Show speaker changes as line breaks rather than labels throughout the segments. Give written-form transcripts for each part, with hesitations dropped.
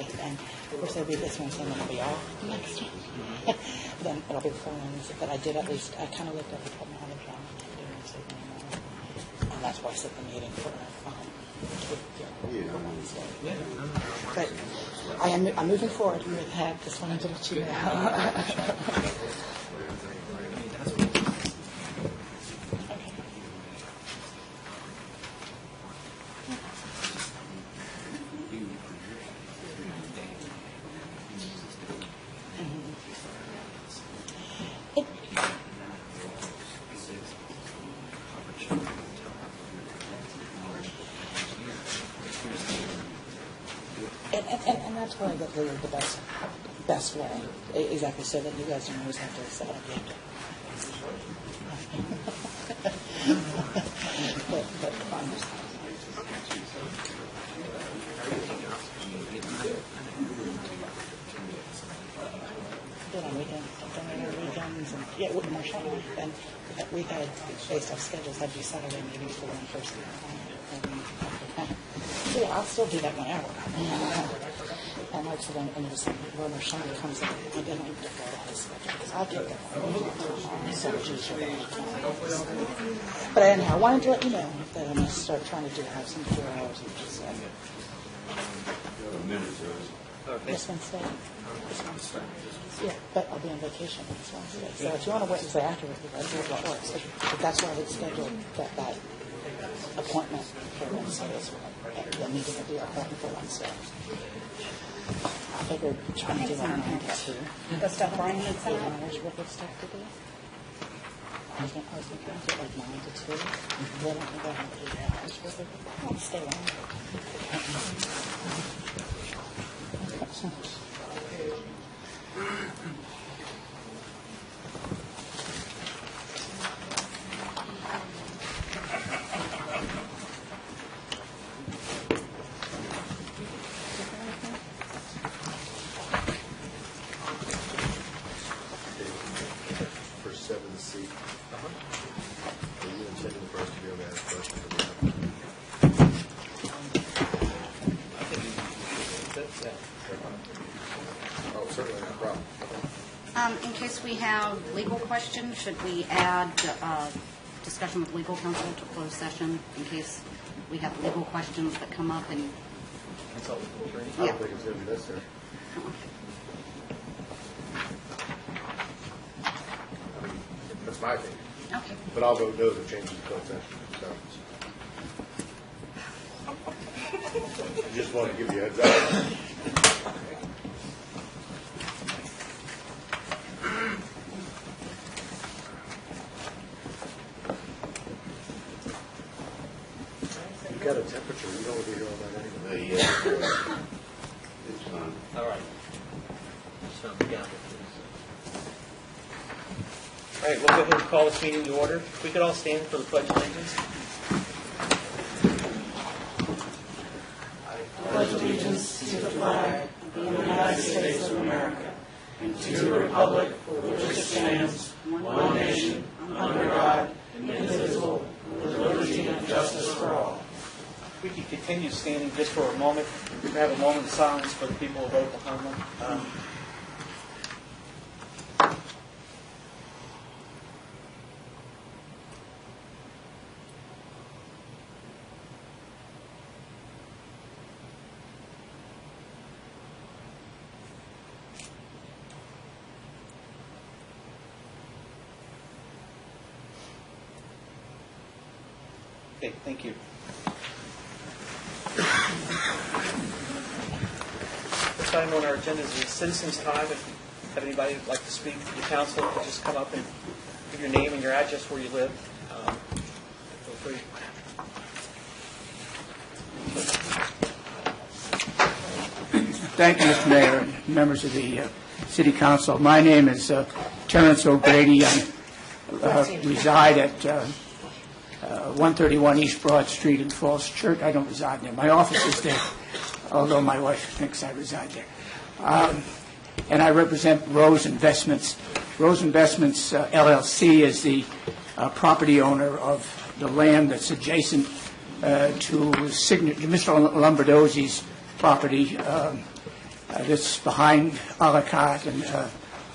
said, and of course I read this one saying it'll be off next year. Then it'll be the following. But I did at least, I kind of looked at the problem how they're trying to do anymore. And that's why I set the meeting for But I'm moving forward with that. Just wanted to let you know. And that's probably the best way, exactly, so that you guys don't always have to set up the but did on weekends and yeah, with Marshall and we had based off schedules had to do Saturday meetings for one person. So yeah, I'll still do that whenever. And like so then when Marshall comes in, I don't need to go to his schedule because I'll get that. But anyhow, I wanted to let you know that I'm going to start trying to have some 4 hours each. This Wednesday. Yeah, but I'll be on vacation next Wednesday. So if you want to wait and say afterwards, that's what works. But that's why I would schedule that appointment for Wednesday. The meeting will be appointment for Wednesday. I figured trying to do that 9 to 2.
The stuff Brian had sent
8
out?
hours worth of stuff to do. I was thinking I'd do like 9 to 2. Then I think I have 8 hours worth of it. I'll stay longer.
For 7C. Are you intending for us to be able to ask questions? Oh, certainly not a problem.
In case we have legal questions, should we add discussion with legal counsel to closed session in case we have legal questions that come up? And
I don't think it's going to be necessary. That's my opinion.
Okay.
But I'll vote no to change the closed session. So. I just want to give you a heads up. You got a temperature. You don't want to be here all night anyway.
It's fine.
All right. So, yeah. All right, we'll go ahead and call this meeting to order. If we could all stand for the Pledge of Allegiance.
Pledge allegiance to the flag of the United States of America and to the republic for which it stands, one nation, under God, indivisible, with liberty and justice for all.
We can continue standing just for a moment. We have a moment of silence for the people of Oklahoma. Okay, thank you. First item on our agenda is the citizens' time. If you have anybody who'd like to speak to the council, you just come up and give your name and your address where you live. Feel free.
Thank you, Mr. Mayor, and members of the City Council. My name is Terrence O'Grady. I reside at 131 East Broad Street in Falls Church. I don't reside there. My office is there, although my wife thinks I reside there. And I represent Rose Investments. Rose Investments, LLC, is the property owner of the land that's adjacent to Mr. Lombardozzi's property. This is behind a la carte and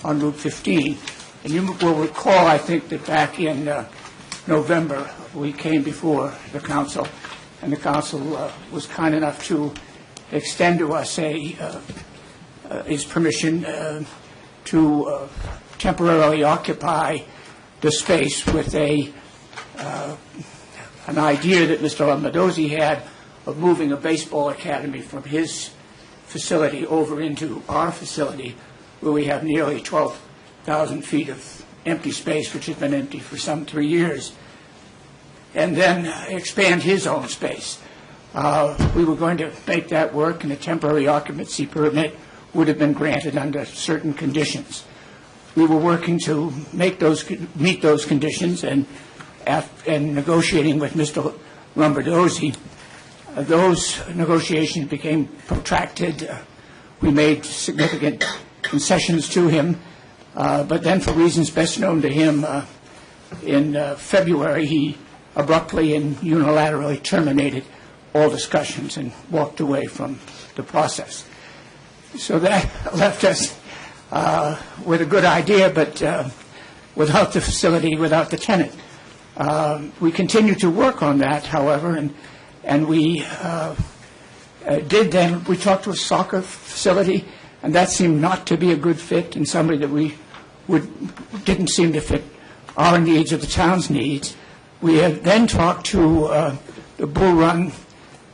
on Route 15. And you will recall, I think, that back in November, we came before the council, and the council was kind enough to extend to us his permission to temporarily occupy the space with an idea that Mr. Lombardozzi had of moving a baseball academy from his facility over into our facility, where we have nearly 12,000 feet of empty space, which has been empty for some 3 years, and then expand his own space. We were going to make that work, and a temporary occupancy permit would have been granted under certain conditions. We were working to meet those conditions, and negotiating with Mr. Lombardozzi. Those negotiations became protracted. We made significant concessions to him, but then, for reasons best known to him, in February, he abruptly and unilaterally terminated all discussions and walked away from the process. So that left us with a good idea, but without the facility, without the tenant. We continued to work on that, however, and we did then, we talked to a soccer facility, and that seemed not to be a good fit, and somebody that didn't seem to fit our needs or the town's needs. We had then talked to the Bull Run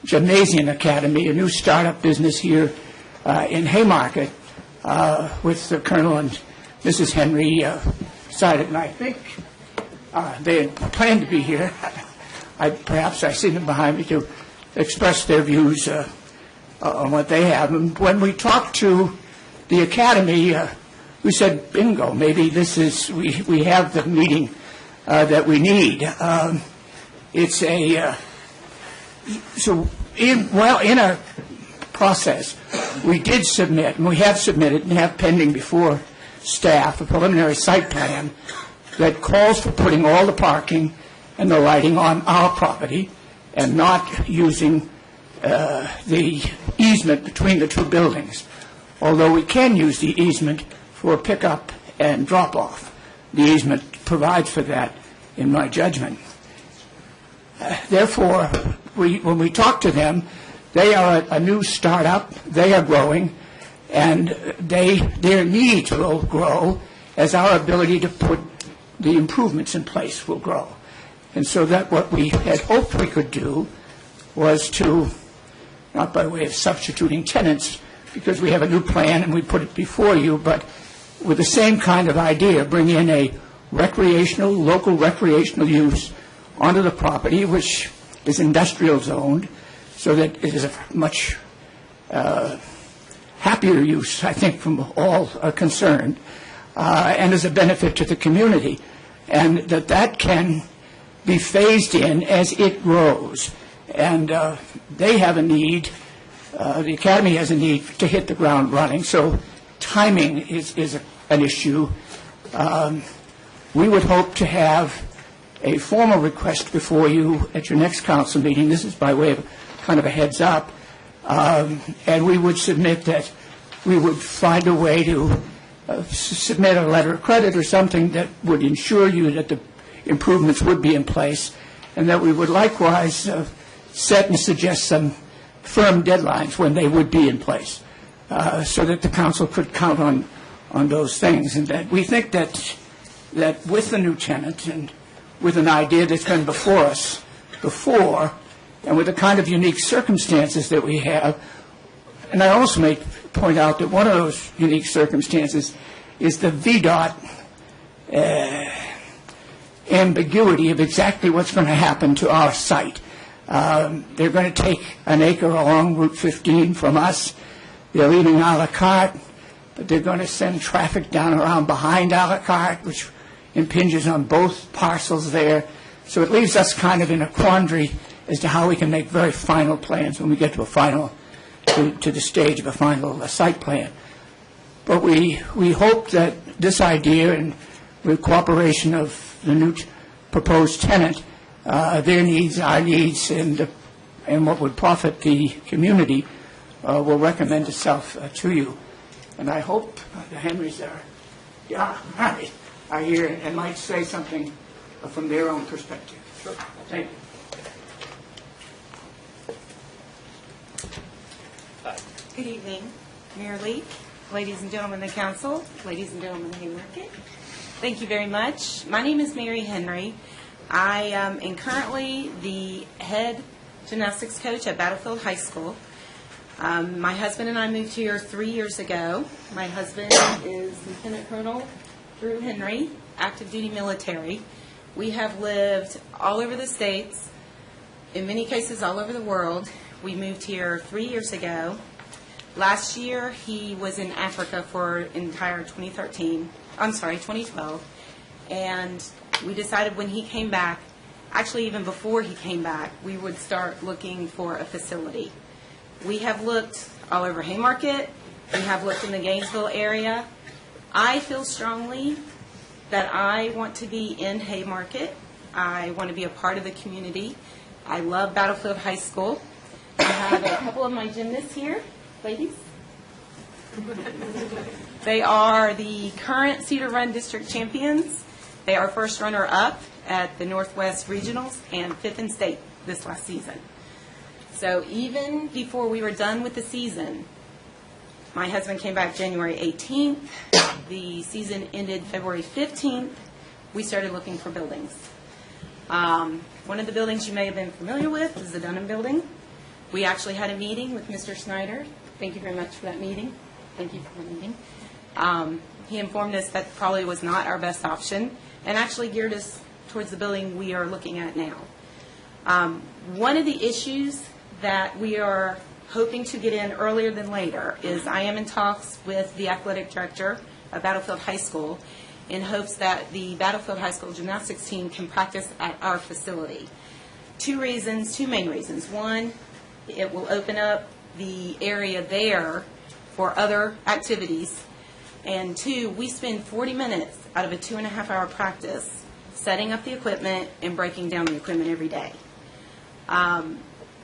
Gymnasium Academy, a new startup business here in Haymarket, with the Colonel and Mrs. Henry decided, and I think they had planned to be here. Perhaps I see them behind me to express their views on what they have. And when we talked to the academy, we said, bingo, maybe this is, we have the meeting that we need. It's a, in our process, we did submit, and we have submitted and have pending before staff a preliminary site plan that calls for putting all the parking and the lighting on our property and not using the easement between the two buildings, although we can use the easement for pickup and drop-off. The easement provides for that, in my judgment. Therefore, when we talk to them, they are a new startup, they are growing, and their needs will grow as our ability to put the improvements in place will grow. And so that what we had hoped we could do was to, not by way of substituting tenants, because we have a new plan and we put it before you, but with the same kind of idea, bring in a local recreational use onto the property, which is industrial zoned, so that it is a much happier use, I think, from all concerned, and is a benefit to the community, and that can be phased in as it grows. And they have a need, the Academy has a need to hit the ground running, so timing is an issue. We would hope to have a formal request before you at your next council meeting. This is by way of kind of a heads up. And we would submit that we would find a way to submit a letter of credit or something that would ensure you that the improvements would be in place, and that we would likewise set and suggest some firm deadlines when they would be in place, so that the council could count on those things. And that we think that with the new tenant and with an idea that's been before us before, and with the kind of unique circumstances that we have, and I also may point out that one of those unique circumstances is the VDOT ambiguity of exactly what's going to happen to our site. They're going to take an acre along Route 15 from us. They're leaving a la carte, but they're going to send traffic down around behind a la carte, which impinges on both parcels there. So it leaves us kind of in a quandary as to how we can make very final plans when we get to to the stage of a final site plan. But we hope that this idea, and with cooperation of the new proposed tenant, their needs, our needs, and what would profit the community, will recommend itself to you. And I hope the Henrys are here and might say something from their own perspective.
Sure.
Thank you.
Good evening, Mayor Lee, ladies and gentlemen of the council, ladies and gentlemen of Haymarket. Thank you very much. My name is Mary Henry. I am currently the head gymnastics coach at Battlefield High School. My husband and I moved here 3 years ago. My husband is Lieutenant Colonel Drew Henry, active duty military. We have lived all over the states, in many cases all over the world. We moved here 3 years ago. Last year, he was in Africa for entire 2012, and we decided when he came back, actually even before he came back, we would start looking for a facility. We have looked all over Haymarket. We have looked in the Gainesville area. I feel strongly that I want to be in Haymarket. I want to be a part of the community. I love Battlefield High School. I have a couple of my gymnasts here. Ladies? They are the current Cedar Run District champions. They are first runner-up at the Northwest Regionals and fifth in state this last season. So even before we were done with the season, my husband came back January 18th. The season ended February 15th. We started looking for buildings. One of the buildings you may have been familiar with is the Dunham Building. We actually had a meeting with Mr. Snyder. Thank you very much for that meeting. Thank you for the meeting. He informed us that probably was not our best option and actually geared us towards the building we are looking at now. One of the issues that we are hoping to get in earlier than later is I am in talks with the athletic director of Battlefield High School in hopes that the Battlefield High School gymnastics team can practice at our facility. Two main reasons. One, it will open up the area there for other activities. And two, we spend 40 minutes out of a 2.5-hour practice setting up the equipment and breaking down the equipment every day.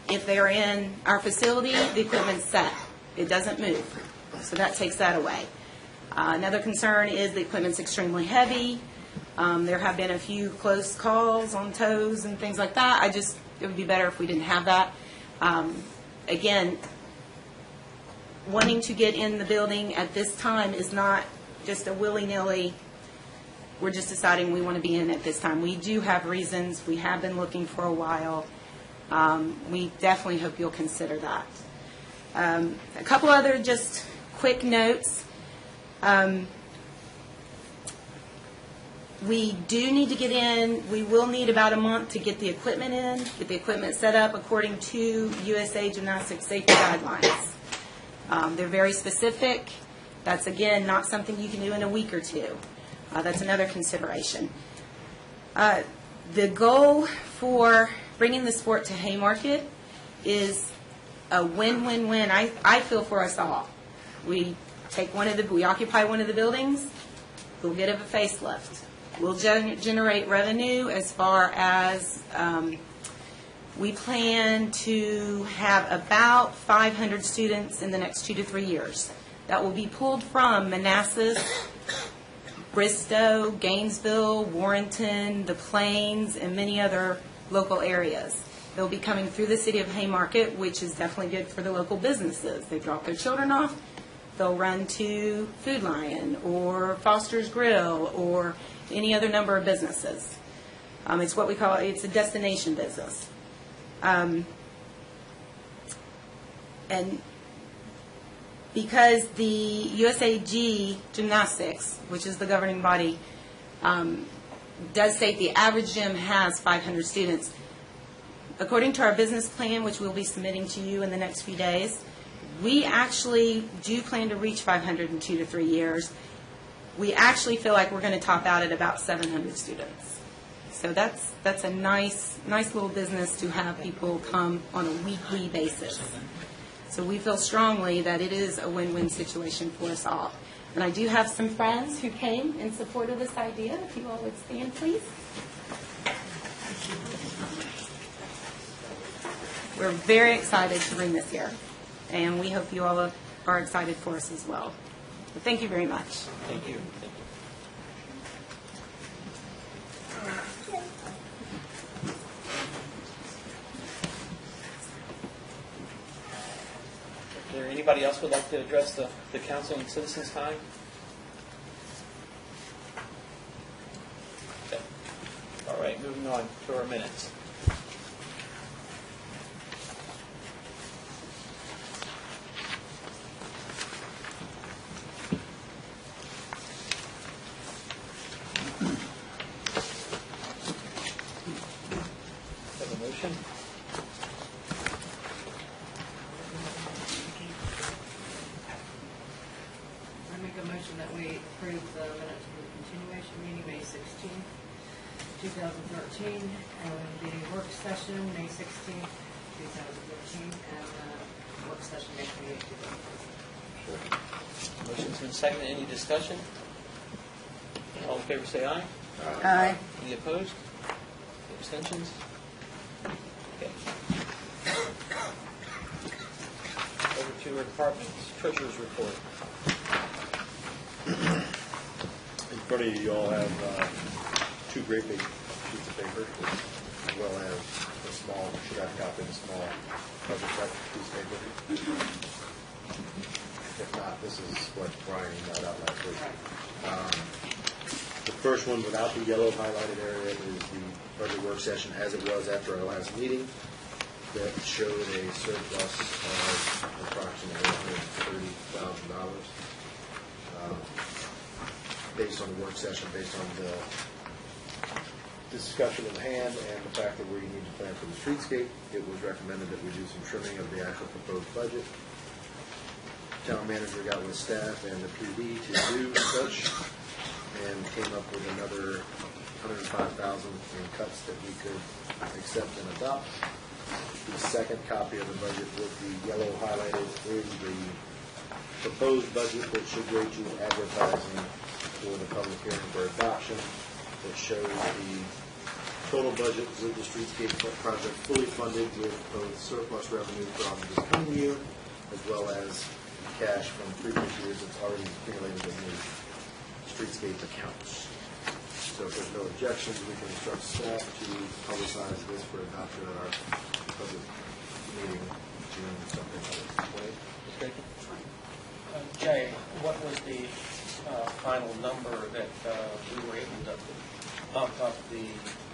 If they're in our facility, the equipment's set. It doesn't move. So that takes that away. Another concern is the equipment's extremely heavy. There have been a few close calls on toes and things like that. It would be better if we didn't have that. Again, wanting to get in the building at this time is not just a willy-nilly, we're just deciding we want to be in at this time. We do have reasons. We have been looking for a while. We definitely hope you'll consider that. A couple other just quick notes. We do need to get in. We will need about a month to get the equipment in, get the equipment set up according to USA Gymnastics Safety Guidelines. They're very specific. That's, again, not something you can do in a week or two. That's another consideration. The goal for bringing the sport to Haymarket is a win-win-win, I feel, for us all. We occupy one of the buildings, we'll get a facelift. We'll generate revenue as far as we plan to have about 500 students in the next 2 to 3 years. That will be pulled from Manassas, Bristow, Gainesville, Warrenton, the Plains, and many other local areas. They'll be coming through the city of Haymarket, which is definitely good for the local businesses. They drop their children off, they'll run to Food Lion or Foster's Grill or any other number of businesses. It's what we call, it's a destination business. And because the USAG Gymnastics, which is the governing body, does state the average gym has 500 students, according to our business plan, which we'll be submitting to you in the next few days, we actually do plan to reach 500 in 2 to 3 years. We actually feel like we're going to top out at about 700 students. So that's a nice little business to have people come on a weekly basis. So we feel strongly that it is a win-win situation for us all. And I do have some friends who came in support of this idea. If you all would stand, please. We're very excited to bring this here. and we hope you all are excited for us as well. But thank you very much.
Thank you. Is there anybody else who would like to address the council and citizens time? Okay. All right, moving on to our minutes. Have a motion?
I make a motion that we approve the minutes for the continuation meeting, May 16th, 2013, and the work session, May 16th, 2013, and work session, May 28th, 2013.
Motion's been seconded. Any discussion? All in favor say aye.
Aye.
Any opposed? Any abstentions? Okay. Over to our departments. Treasurer's report.
In front of you, you all have two great big sheets of paper, as well as a small, you should have a copy of a small budget piece of paper. If not, this is what Brian emailed out last week. The first one without the yellow highlighted area is the budget work session as it was after our last meeting that showed a surplus of approximately $130,000 based on the work session, based on the discussion at hand and the fact that we need to plan for the streetscape. It was recommended that we do some trimming of the actual proposed budget. Town manager got with staff and the PD to do such and came up with another $105,000 in cuts that we could accept and adopt. The second copy of the budget with the yellow highlighted is the proposed budget that should go to advertising for the public hearing for adoption. That shows the total budget with the streetscape project fully funded with both surplus revenue from this coming year as well as cash from previous years that's already accumulated in the streetscape accounts. So if there's no objections, we can instruct staff to publicize this for adoption at our budget meeting June something like 20.
Jay, what was the final number that we were able to bump up the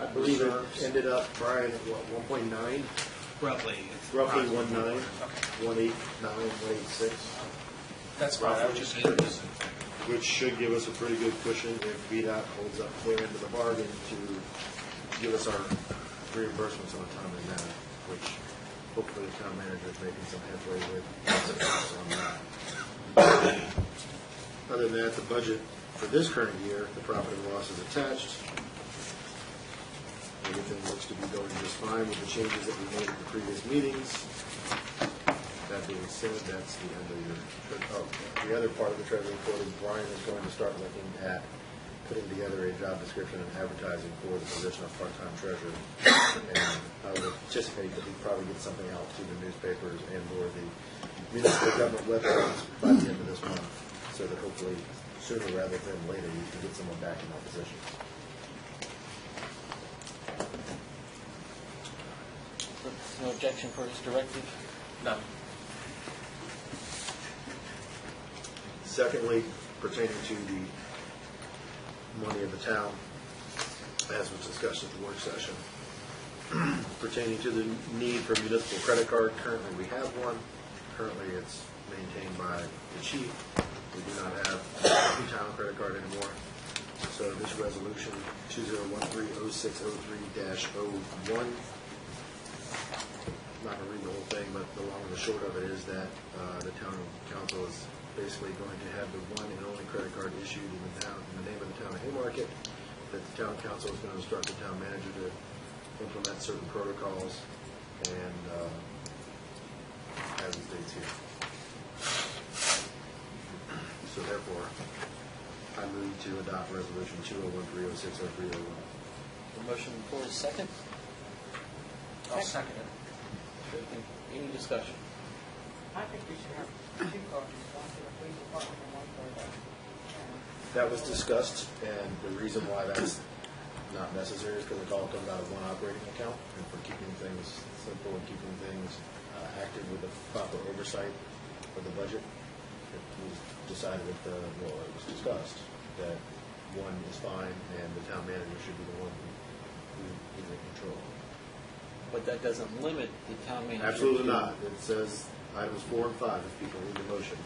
I believe it
reserves?
ended up, Brian, at what, 1.9?
Roughly.
Roughly 1.9,
Okay.
1.89, 1.86.
That's fine. I was just curious.
Which should give us a pretty good cushion if VDOT holds up their end of the bargain to give us our reimbursements on a timely manner, which hopefully the town manager is making some headway with on that. Other than that, the budget for this current year, the profit and loss is attached. Everything looks to be going just fine with the changes that we made at the previous meetings. That being said, that's the end of your, the other part of the treasury report is Brian is going to start looking at putting together a job description and advertising for the position of part-time treasurer. And I would anticipate that he'd probably get something out to the newspapers and or the municipal government websites by the end of this month, so that hopefully sooner rather than later you can get someone back in that position.
No objection for this directive?
No.
Secondly, pertaining to the money of the town, as was discussed at the work session, pertaining to the need for a municipal credit card, currently we have one. Currently it's maintained by the chief. We do not have a town credit card anymore. So this resolution 2013-0603-01, I'm not going to read the whole thing, but the long and the short of it is that the town council is basically going to have the one and only credit card issued in the town, in the name of the town of Haymarket, that the town council is going to instruct the town manager to implement certain protocols, and as it states here. So therefore, I move to adopt resolution 2013-0603-01.
The motion before is second.
I'll second it.
Any discussion?
I think we should have two cars, one for the police department and one for the.
That was discussed, and the reason why that's not necessary is because it all comes out of one operating account, and for keeping things simple and keeping things active with the proper oversight of the budget, it was decided at the, well, it was discussed that one is fine, and the town manager should be the one who is in control.
But that doesn't limit the town manager.
Absolutely not. It says items 4 and 5, if people read the motion.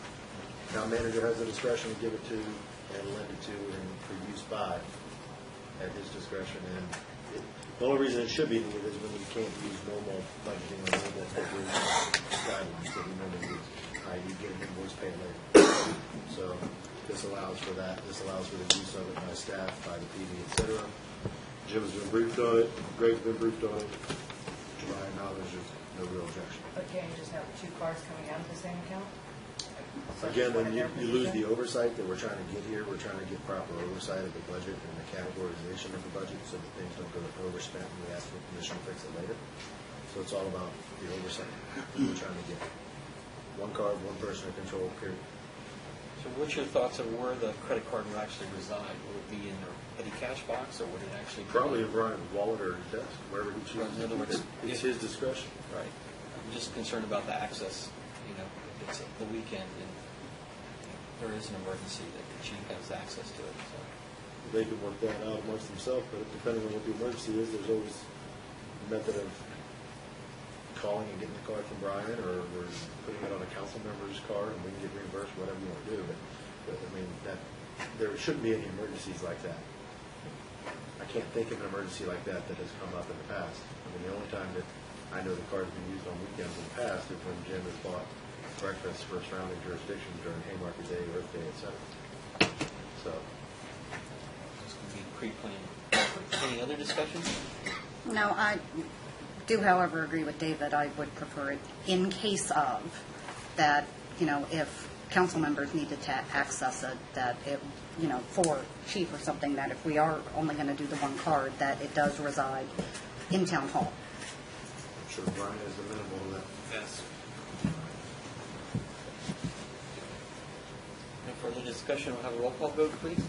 Town manager has the discretion to give it to and lend it to and for use by at his discretion. And the only reason it should be needed is when you can't use normal budgeting or normal appropriation guidelines that we normally use, i.e. get an invoice paid later. So this allows for that. This allows for the use of it by staff, by the PD, et cetera. Jim's been briefed on it. Greg's been briefed on it. To my knowledge, there's no real objection.
But can't you just have two cars coming out of the same account?
Again, then you lose the oversight that we're trying to get here. We're trying to get proper oversight of the budget and the categorization of the budget so that things don't go overspent and we ask for permission to fix it later. So it's all about the oversight that we're trying to get. One car, one person in control, period.
So what's your thoughts on where the credit card will actually reside? Will it be in their petty cash box, or would it actually be?
Probably in Brian's wallet or his desk, wherever he chooses.
In other words,
It's his discretion.
Right. I'm just concerned about the access, if it's the weekend and there is an emergency that the chief has access to it, so.
They can work that out amongst themselves, but depending on what the emergency is, there's always a method of calling and getting the card from Brian, or we're putting it on a council member's card and we can get reimbursed, whatever you want to do. But I mean, there shouldn't be any emergencies like that. I can't think of an emergency like that has come up in the past. I mean, the only time that I know the card's been used on weekends in the past is when Jim has bought breakfast for surrounding jurisdictions during Haymarket Day, Earth Day, et cetera. So,
This could be pre-planned. Any other discussion?
No, I do, however, agree with David. I would prefer it in case of that, if council members needed to access it, that it, for chief or something, that if we are only going to do the one card, that it does reside in town hall.
I'm sure Brian is amenable to that.
Yes. No further discussion. We'll have a roll call vote, please.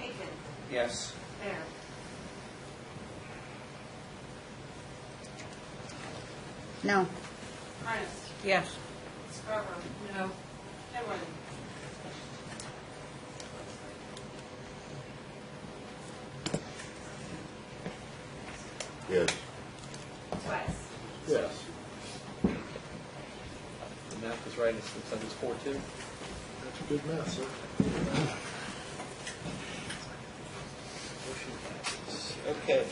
Aiken.
Yes.
Bear.
No.
Price.
Yes.
Scarborough. No. Henwood.
Yes.
West.
Yes.
The math is right. It looks like it's 4-2.
That's a good math, sir.
Motion passes. Okay.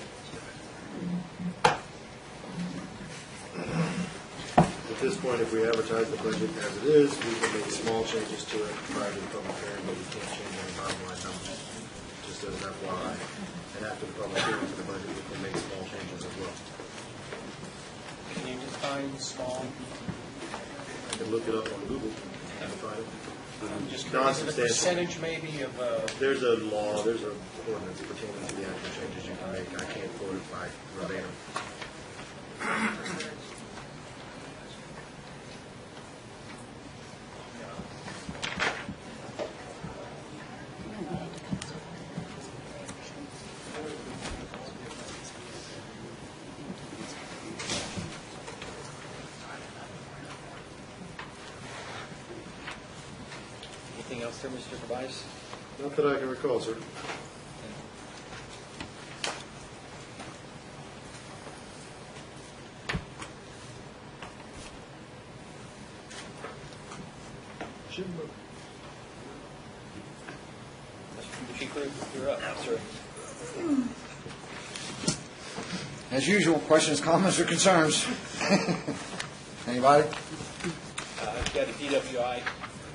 At this point, if we advertise the budget as it is, we can make small changes to it prior to the public hearing, but we can't change any bottom line numbers, just as an FYI. And after the public hearing for the budget, we can make small changes as well.
Can you define small?
I can look it up on Google and find it.
Just curious, the
Non-substantial.
percentage maybe of,
There's a law, there's an ordinance pertaining to the actual changes you can make. I can't quote it by verbatim.
Anything else there, Mr. Tobias?
Not that I can recall, sir. Shouldn't move.
Mr. Chief, you're up, sir.
As usual, questions, comments, or concerns? Anybody?
I've got a DWI,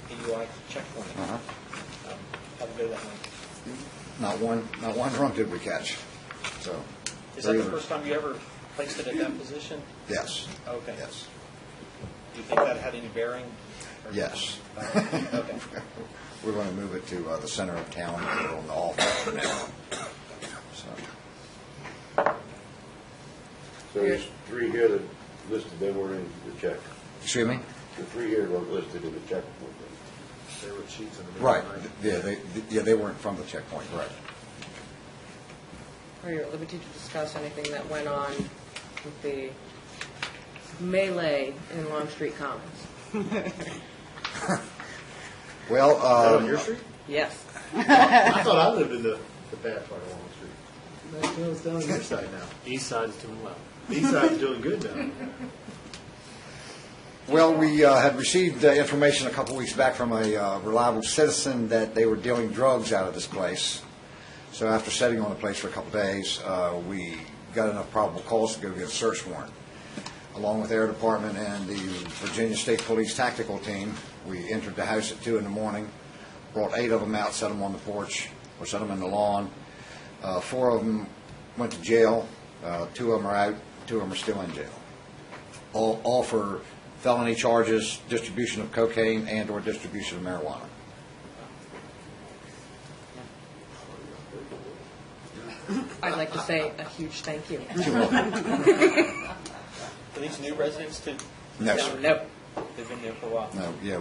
DUI checkpoint.
Uh-huh.
How to go that way?
Not one drunk did we catch. So.
Is that the first time you ever placed it at that position?
Yes.
Okay.
Yes.
Do you think that had any bearing?
Yes.
Okay.
We're going to move it to the center of town, on the office for now. So.
So there's three here that listed they were in the check.
Excuse me?
The 3 here weren't listed in the checkbook.
They were sheets in the.
Right, they weren't from the checkpoint, right.
Are you at liberty to discuss anything that went on with the melee in Long Street Commons?
Well,
Is that on your street?
Yes.
I thought I lived in the bad part of Long Street. No, it's down on your side now.
East side is doing well.
East side's doing good now.
well, we had received information a couple weeks back from a reliable citizen that they were dealing drugs out of this place. So after sitting on the place for a couple days, we got enough probable cause to go get a search warrant. Along with the Air Department and the Virginia State Police tactical team, we entered the house at 2 in the morning, brought 8 of them out, set them on the porch, or set them in the lawn. 4 of them went to jail. 2 of them are out. 2 of them are still in jail. All for felony charges, distribution of cocaine and or distribution of marijuana.
I'd like to say a huge thank you.
Are these new residents too?
No, sir.
No.
They've been there for a while.
No, yeah,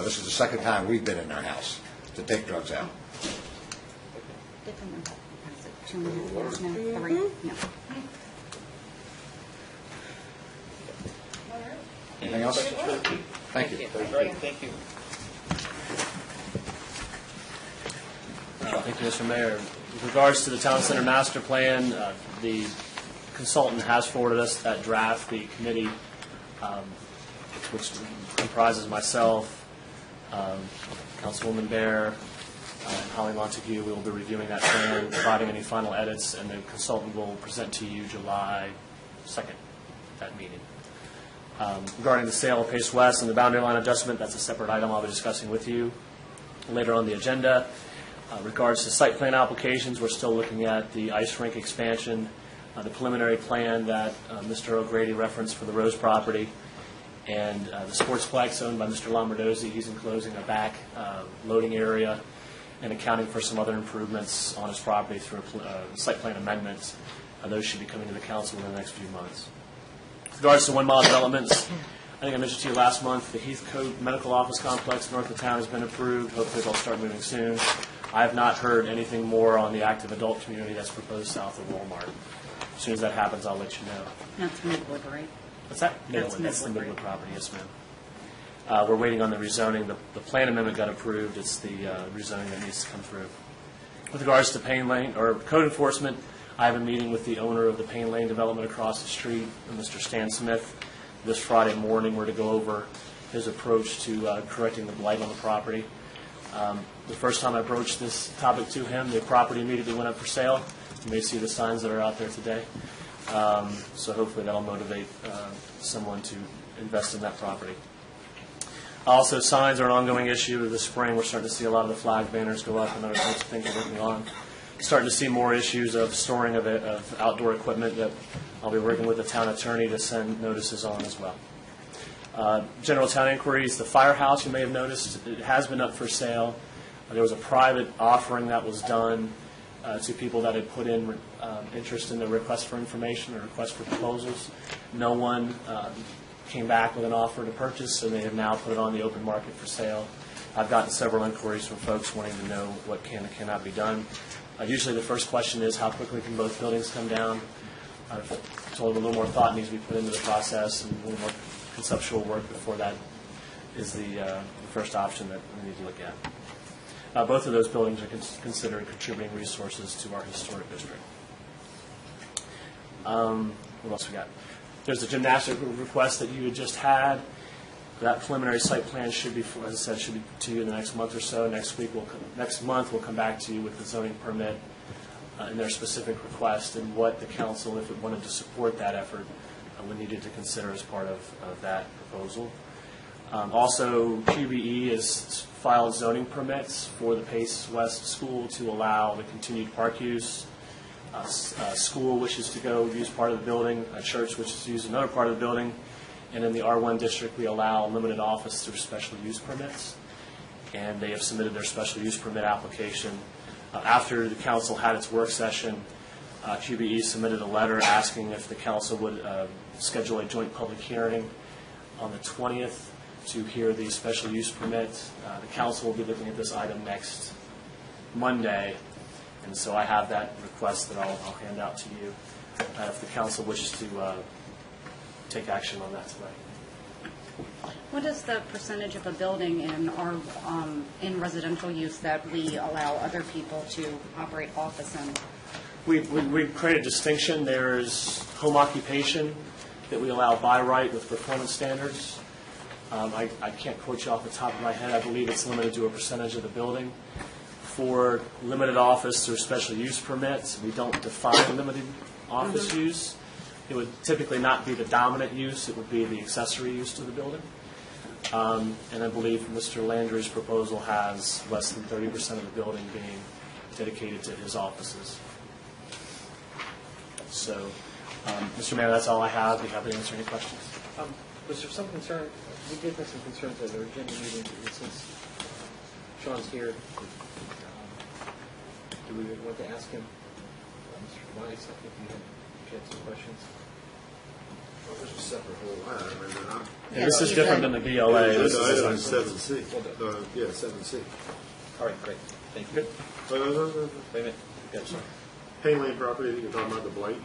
this is the second time we've been in their house to take drugs out.
Different, what is it, 2.5 years now, 3? No.
Anything else? Thank you.
Great, thank you.
Thank you, Mr. Mayor. With regards to the Town Center Master Plan, the consultant has forwarded us that draft. The committee, which comprises myself, Councilwoman Bear, and Holly Montague, we will be reviewing that plan, providing any final edits, and the consultant will present to you July 2nd, that meeting. Regarding the sale of Pace West and the boundary line adjustment, that's a separate item I'll be discussing with you later on the agenda. Regards to site plan applications, we're still looking at the ice rink expansion, the preliminary plan that Mr. O'Grady referenced for the Rose property, and the sportsplex owned by Mr. Lombardozzi. He's enclosing a back loading area and accounting for some other improvements on his property through site plan amendments. Those should be coming to the council in the next few months. With regards to 1 mile developments, I think I mentioned to you last month, the Heathcote Medical Office Complex north of town has been approved. Hopefully they'll start moving soon. I have not heard anything more on the active adult community that's proposed south of Walmart. As soon as that happens, I'll let you know.
That's Midwood, right?
What's that? Midwood. That's the Midwood property, yes, ma'am. We're waiting on the rezoning. The plan amendment got approved. It's the rezoning that needs to come through. With regards to Payne Lane, or code enforcement, I have a meeting with the owner of the Payne Lane development across the street, Mr. Stan Smith, this Friday morning. We're to go over his approach to correcting the blight on the property. The first time I broached this topic to him, the property immediately went up for sale. You may see the signs that are out there today. So hopefully that'll motivate someone to invest in that property. Also, signs are an ongoing issue. This spring, we're starting to see a lot of the flag banners go up and other types of things we're working on. Starting to see more issues of storing of outdoor equipment that I'll be working with the town attorney to send notices on as well. General town inquiries, the firehouse, you may have noticed, it has been up for sale. There was a private offering that was done to people that had put in interest in the request for information or request for proposals. No one came back with an offer to purchase, and they have now put it on the open market for sale. I've gotten several inquiries from folks wanting to know what can and cannot be done. Usually the first question is how quickly can both buildings come down. I've told them a little more thought needs to be put into the process and a little more conceptual work before that is the first option that we need to look at. Both of those buildings are considered contributing resources to our historic district. What else we got? There's a gymnastic request that you had just had. That preliminary site plan should be, as I said, should be to you in the next month or so. Next month we'll come back to you with the zoning permit and their specific request and what the council, if it wanted to support that effort, we needed to consider as part of that proposal. Also, QBE has filed zoning permits for the Pace West School to allow the continued park use. A school wishes to go use part of the building, a church wishes to use another part of the building, and in the R1 district we allow limited office through special use permits, and they have submitted their special use permit application. After the council had its work session, QBE submitted a letter asking if the council would schedule a joint public hearing on the 20th to hear the special use permit. The council will be looking at this item next Monday, and so I have that request that I'll hand out to you if the council wishes to take action on that tonight.
What is the percentage of a building in our, in residential use that we allow other people to operate office in?
We create a distinction. There's home occupation that we allow by right with performance standards. I can't quote you off the top of my head. I believe it's limited to a percentage of the building. For limited office or special use permits, we don't define limited office use. It would typically not be the dominant use. It would be the accessory use to the building. And I believe Mr. Landry's proposal has less than 30% of the building being dedicated to his offices. So, Mr. Mayor, that's all I have. Be happy to answer any questions.
Was there some concern, we did have some concerns at our agenda meeting, since Sean's here. Do we want to ask him? Mr. Weiss, I think you had some questions.
Well, there's a separate whole line. I mean,
And this is different than the BLA. This is
item 7C. Yeah, 7C.
All right, great. Thank you.
No.
Wait a minute. Yeah, sorry.
Pain Lane property, I think you're talking about the blight.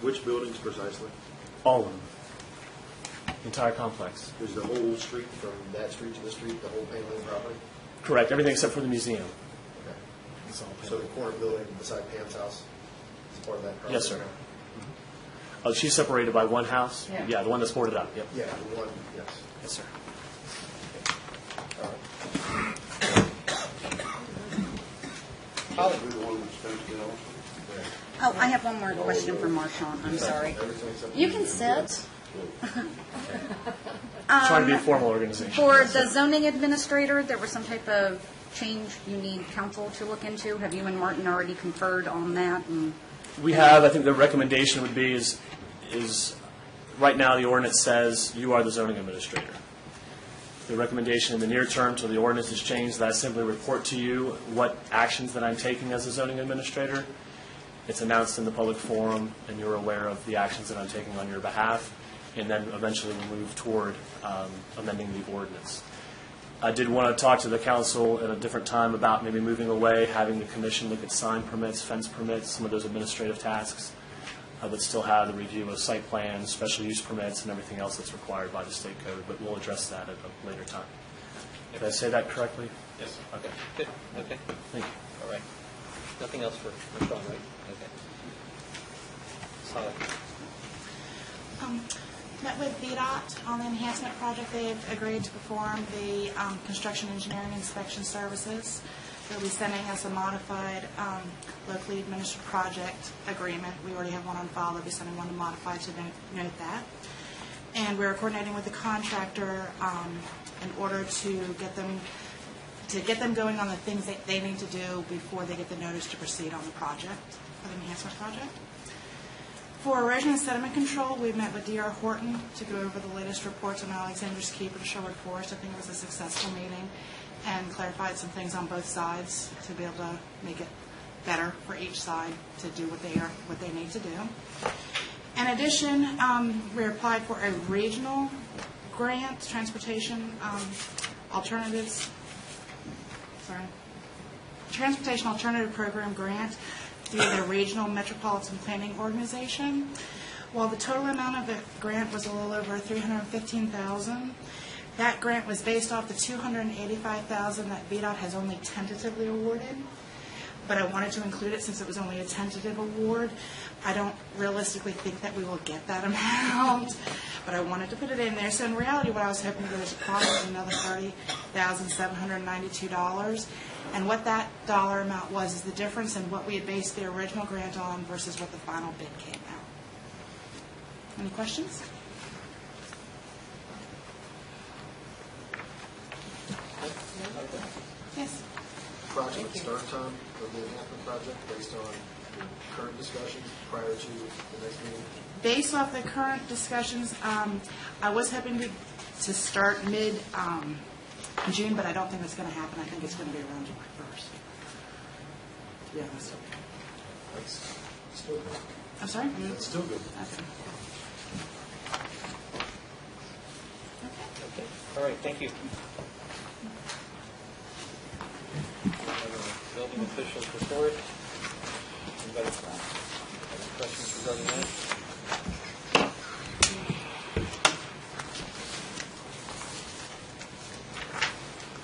Which buildings precisely?
All of them. The entire complex.
There's the whole street from that street to the street, the whole Pain Lane property?
Correct. Everything except for the museum.
Okay.
It's all
So the corner building beside Pam's house is part of that property?
Yes, sir. Oh, she's separated by one house?
Yeah.
The one that's boarded up. Yep.
Yeah, the one, yes.
Yes, sir.
All right.
Oh, I have one more question for Marshawn. I'm sorry. You can sit.
Trying to be a formal organization.
For the zoning administrator, there was some type of change you need council to look into. Have you and Martin already conferred on that? And
We have, I think the recommendation would be is right now the ordinance says you are the zoning administrator. The recommendation in the near term till the ordinance is changed, that I simply report to you what actions that I'm taking as a zoning administrator. It's announced in the public forum, and you're aware of the actions that I'm taking on your behalf, and then eventually we'll move toward amending the ordinance. I did want to talk to the council at a different time about maybe moving away, having the commission look at sign permits, fence permits, some of those administrative tasks, but still have the review of site plans, special use permits, and everything else that's required by the state code, but we'll address that at a later time. Did I say that correctly?
Yes. Okay. Good. Okay.
Thank you.
All right. Nothing else for Sean, right? Okay. Solid.
Met with VDOT on the enhancement project. They've agreed to perform the construction engineering inspection services. They'll be sending us a modified locally administered project agreement. We already have one on file. They'll be sending one to modify to note that. And we're coordinating with the contractor in order to get them going on the things that they need to do before they get the notice to proceed on the project, for the enhancement project. For erosion and sediment control, we met with D.R. Horton to go over the latest reports on Alexander's Keep and Sherwood Forest. I think it was a successful meeting and clarified some things on both sides to be able to make it better for each side to do what they need to do. In addition, we applied for a regional grant, transportation alternatives. Transportation Alternative Program grant through the Regional Metropolitan Planning Organization. While the total amount of the grant was a little over $315,000, that grant was based off the $285,000 that VDOT has only tentatively awarded. But I wanted to include it since it was only a tentative award. I don't realistically think that we will get that amount, but I wanted to put it in there. So in reality, what I was hoping to do is approximately another $30,792. And what that dollar amount was is the difference in what we had based the original grant on versus what the final bid came out. Any questions? Yes.
Approximate start time of the enhancement project based on the current discussions prior to the next meeting?
Based off the current discussions, I was hoping to start mid-June, but I don't think that's going to happen. I think it's going to be around July 1st. To be honest.
That's still good.
I'm sorry?
That's still good.
Okay.
All right, thank you. Building officials report. Anybody have any questions regarding that?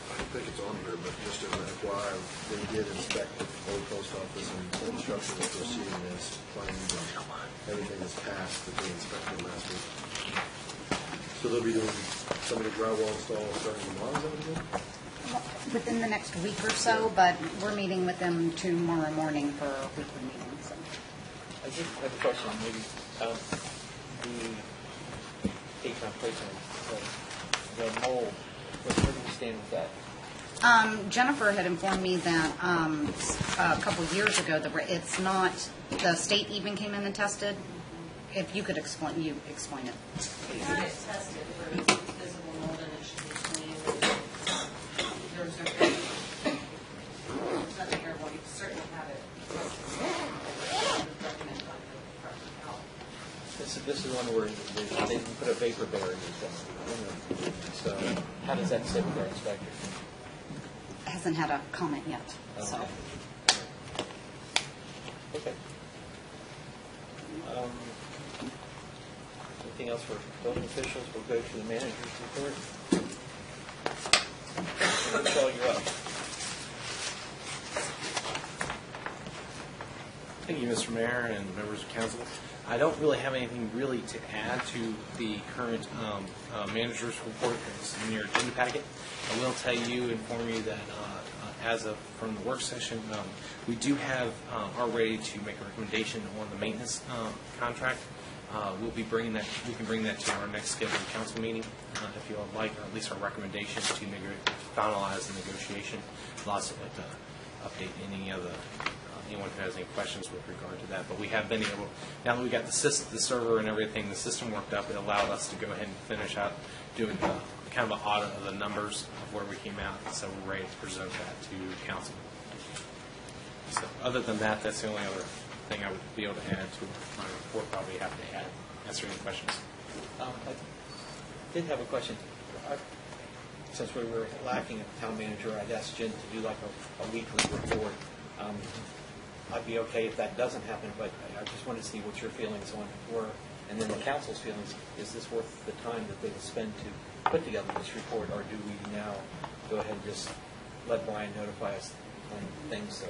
I don't think it's on here, but just as an FYI, they did inspect the old post office and the instruction was proceeding as planned. And everything is passed that they inspected last week. So they'll be doing some of the drywall install starting tomorrow, is that what it is?
Within the next week or so, but we're meeting with them tomorrow morning for a weekly meeting, so.
I just have a question, maybe. The Aecon Playground, the mold, where do we stand with that?
Jennifer had informed me that a couple of years ago, it's not, the state even came in and tested. If you could explain it.
It's not tested for visible mold and it should be clean. There's nothing airborne. You certainly have it. Recommended by the Department of Health.
This is one where they put a vapor barrier in. So how does that sit with our inspector?
Hasn't had a comment yet, so.
Okay. Anything else for building officials? We'll go to the manager's report. Michelle, you're up.
Thank you, Mr. Mayor and members of council. I don't really have anything really to add to the current manager's report that's in your agenda packet. I will tell you, inform you that as of from the work session, we do have are ready to make a recommendation on the maintenance contract. We'll be bringing that. We can bring that to our next scheduled council meeting if you would like, or at least our recommendation to finalize the negotiation. I'd also like to update anyone who has any questions with regard to that. But we have been able, now that we got the server and everything, the system worked up, it allowed us to go ahead and finish out doing kind of an audit of the numbers of where we came out. So we're ready to present that to council. So other than that, that's the only other thing I would be able to add to my report. Probably have to answer any questions.
I did have a question. Since we were lacking a town manager, I'd asked Jen to do like a weekly report. I'd be okay if that doesn't happen, but I just wanted to see what your feelings on were, and then the council's feelings. Is this worth the time that they spend to put together this report, or do we now go ahead and just let Brian notify us when things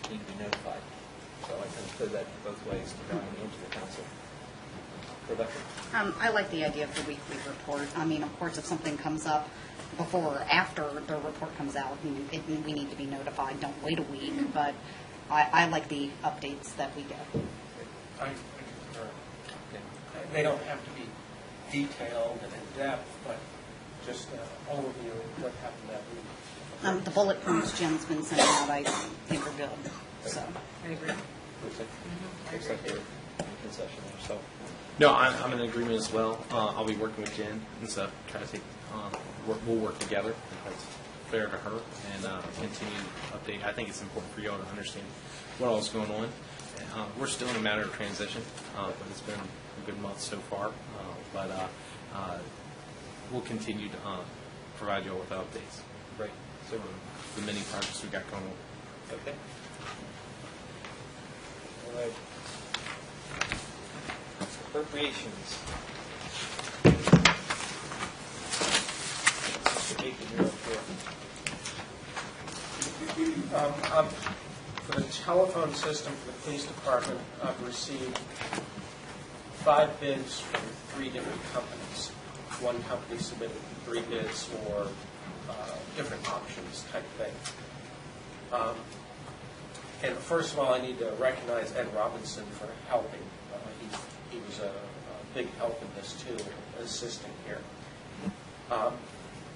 need to be notified? So I can put that both ways to Brian and to the council. Rebecca?
I like the idea of the weekly report. I mean, of course, if something comes up before or after the report comes out, we need to be notified. Don't wait a week, but I like the updates that we get.
I concur. They don't have to be detailed and in-depth, but just an overview of what happened that week.
The bullet points Jen's been sending out, I think are good. So
I agree.
Looks like they're in concession there, so.
No, I'm in agreement as well. I'll be working with Jen and stuff. Try to take. We'll work together. If that's fair to her, and continue to update. I think it's important for y'all to understand what all is going on. We're still in a matter of transition, but it's been a good month so far. But we'll continue to provide y'all with updates.
Great.
So the many projects we got going on.
Okay. All right. Appropriations. Mr. Bacon, you're up here.
For the telephone system for the police department, I've received 5 bids from 3 different companies. One company submitted 3 bids for different options type thing. And first of all, I need to recognize Ed Robinson for helping. He was a big help in this too, assisting here.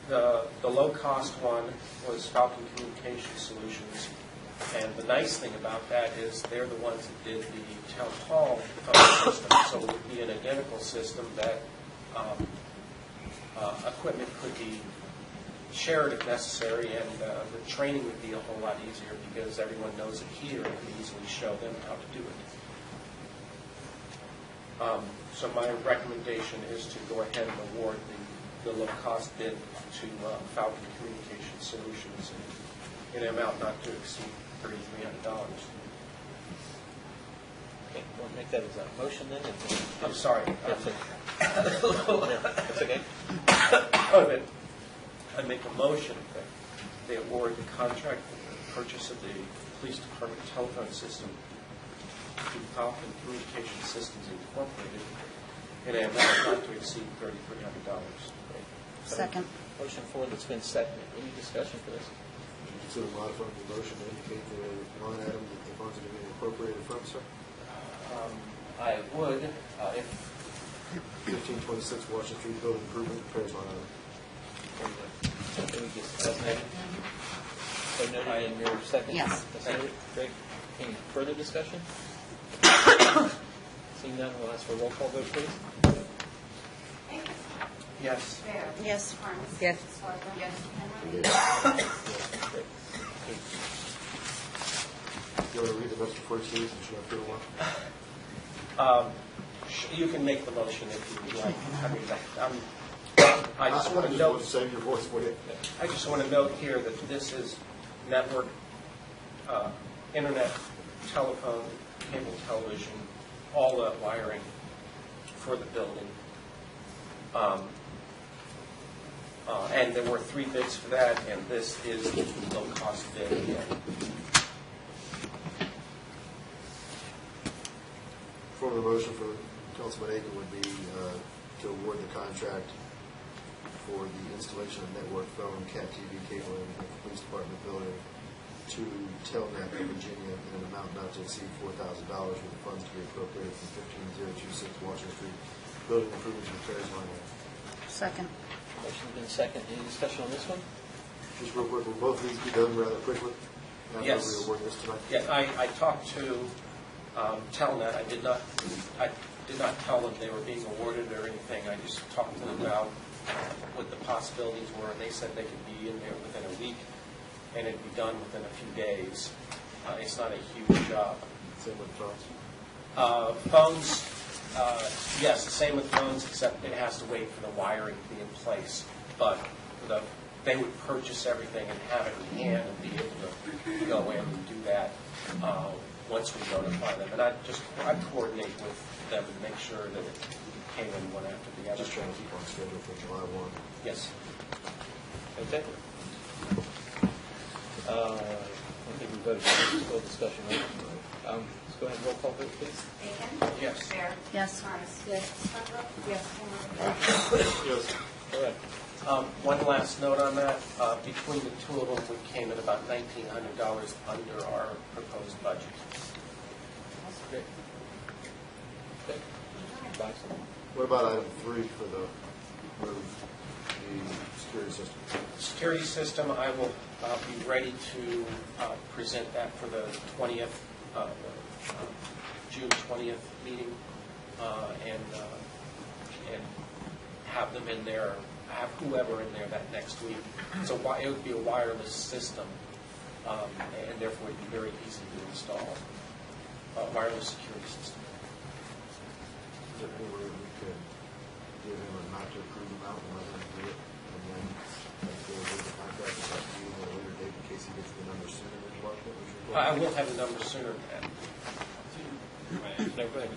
The low-cost one was Falcon Communication Solutions, and the nice thing about that is they're the ones that did the town hall system, so it would be an identical system that equipment could be shared if necessary, and the training would be a whole lot easier because everyone knows it here and can easily show them how to do it. So my recommendation is to go ahead and award the the low-cost bid to Falcon Communication Solutions in an amount not to exceed $3,300.
Okay, we'll make that as a motion then.
I'm sorry.
That's okay. That's okay.
I make a motion that they award the contract for the purchase of the police department telephone system to Falcon Communication Systems Incorporated in an amount not to exceed $3,300.
Second.
Motion for that's been seconded. Any discussion for this?
Would you consider modifying the motion to indicate the line item that the funds are to be appropriated from, sir?
I would, if
1526 Washington Street Building Improvement Repairs line item.
Can we just designate it? So noted in your second?
Yes.
Seconded. Great. Any further discussion? Seeing none, we'll ask for a roll call vote, please.
Yes.
Yes.
Yes.
Great.
You want to read the rest before it's used, and should I put it on?
You can make the motion if you would like. I mean, I just want to note.
Save your voice for you.
I just want to note here that this is network, internet, telephone, cable television, all that wiring for the building. And there were 3 bids for that, and this is the low-cost bid again.
Form of the motion for Councilman Aiken would be to award the contract for the installation of network phone, cat TV cabling at the police department building to Telnet of Virginia in an amount not to exceed $4,000 with the funds to be appropriated from 15026 Washington Street Building Improvements and Repairs line item.
Second.
Motion's been seconded. Any discussion on this one?
Just real quick, will both of these be done rather quickly?
Yes.
After we award this tonight?
Yeah, I talked to Telnet. I did not tell them they were being awarded or anything. I just talked to them about what the possibilities were, and they said they could be in there within a week, and it'd be done within a few days. It's not a huge job.
Same with phones?
Phones, yes, the same with phones, except it has to wait for the wiring to be in place. But they would purchase everything and have it in hand and be able to go in and do that once we notify them. And I coordinate with them to make sure that it came in one after the other.
Just trying to keep on schedule for July 1.
Yes.
Okay. I think we voted on this full discussion, right? Let's go ahead and roll call vote, please.
Aiken?
Yes.
Bear?
Yes.
Thomas? Yes. Sparrow? Yes.
Yes.
Correct.
One last note on that. Between the two of them, we came in about $1,900 under our proposed budget.
Great. Okay. Bison?
What about item 3 for the security system?
Security system, I will be ready to present that for the 20th, June 20th meeting, and have them in there, have whoever in there that next week. So it would be a wireless system, and therefore it would be very easy to install. Wireless security system.
Is there any way we could give him a not to approve amount and let him do it, and then go with the contract and have to do it at a later date in case he gets the number sooner than what was required?
I will have the number sooner than that.
No, go ahead.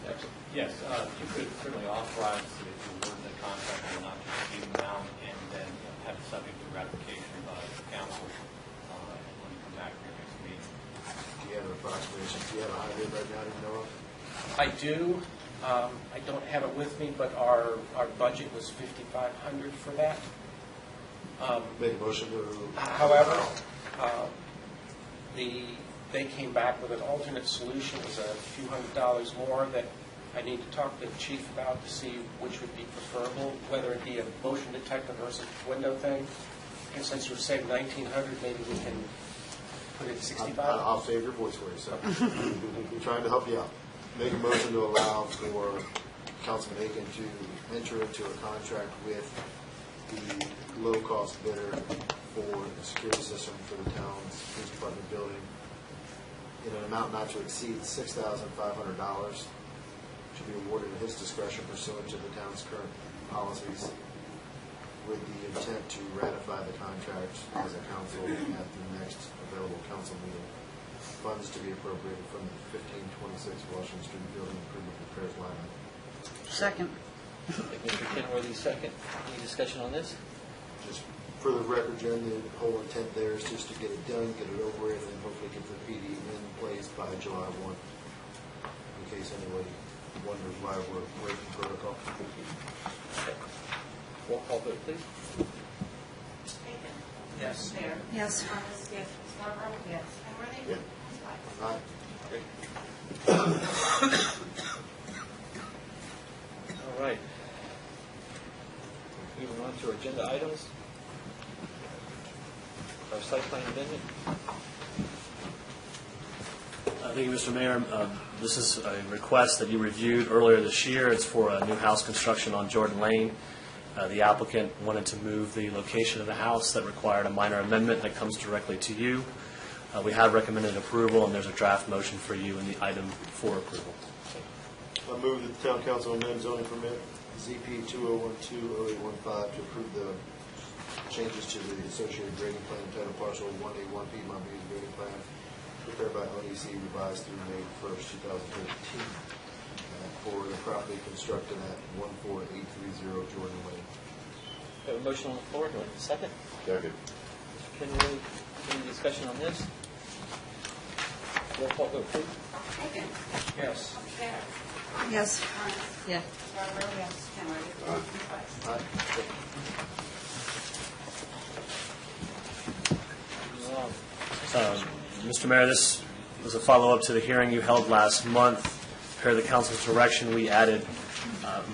Yes, you could certainly authorize to award the contract and not to exceed the amount, and then have it subject to ratification by the council when you come back for your next meeting.
Do you have an approximation? Do you have a high bid right now that you know of?
I do. I don't have it with me, but our budget was $5,500 for that.
Make a motion to...
However, they came back with an alternate solution. It was a few $100s more that I need to talk to the chief about to see which would be preferable, whether it be a motion detector versus window thing. And since we've saved $1,900, maybe we can put it at $65.
I'll save your voice for you, so we're trying to help you out. Make a motion to allow for Councilman Aiken to enter into a contract with the low-cost bidder for the security system for the town's police department building in an amount not to exceed $6,500 to be awarded at his discretion pursuant to the town's current policies with the intent to ratify the contract as a council at the next available council meeting. Funds to be appropriated from the 1526 Washington Street Building Improvement Repairs line item.
Second.
Mr. Kenworthy, second. Any discussion on this?
Just for the record, Jen, the whole intent there is just to get it done, get it over with, and then hopefully get the PD in place by July 1, in case anybody wonders why we're breaking protocol.
Okay. Roll call vote, please.
Bacon?
Yes.
Bear?
Yes.
Thomas? Yes. Scarborough? Yes. Kenworthy?
Yeah. Aye.
All right. Moving on to our agenda items. Our site plan amendment.
Thank you, Mr. Mayor. This is a request that you reviewed earlier this year. It's for a new house construction on Jordan Lane. The applicant wanted to move the location of the house. That required a minor amendment that comes directly to you. We have recommended approval, and there's a draft motion for you in the item for approval.
I move that the town council amend zoning permit ZP 2012-0815 to approve the changes to the associated grading plan entitled parcel 1A1 Piedmont Views grading plan prepared by ODC revised through May 1st, 2013 for the property constructed at 14830 Jordan Lane.
We have a motion on the floor. Do I have a second?
Second.
Mr. Kenworthy, any discussion on this? Roll call vote, please.
Bacon?
Yes.
Bear?
Yes.
Thomas?
Yes.
Scarborough? Yes. Kenworthy?
Aye.
Aye.
Moving on.
Mr. Mayor, this was a follow-up to the hearing you held last month. Per the council's direction, we added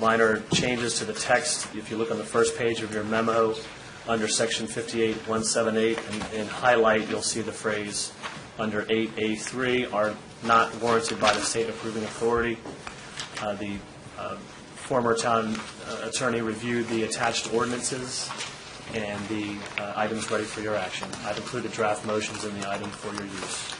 minor changes to the text. If you look on the first page of your memo, under section 58178, in highlight, you'll see the phrase under 8A3 are not warranted by the state approving authority. The former town attorney reviewed the attached ordinances and the items ready for your action. I've included draft motions in the item for your use.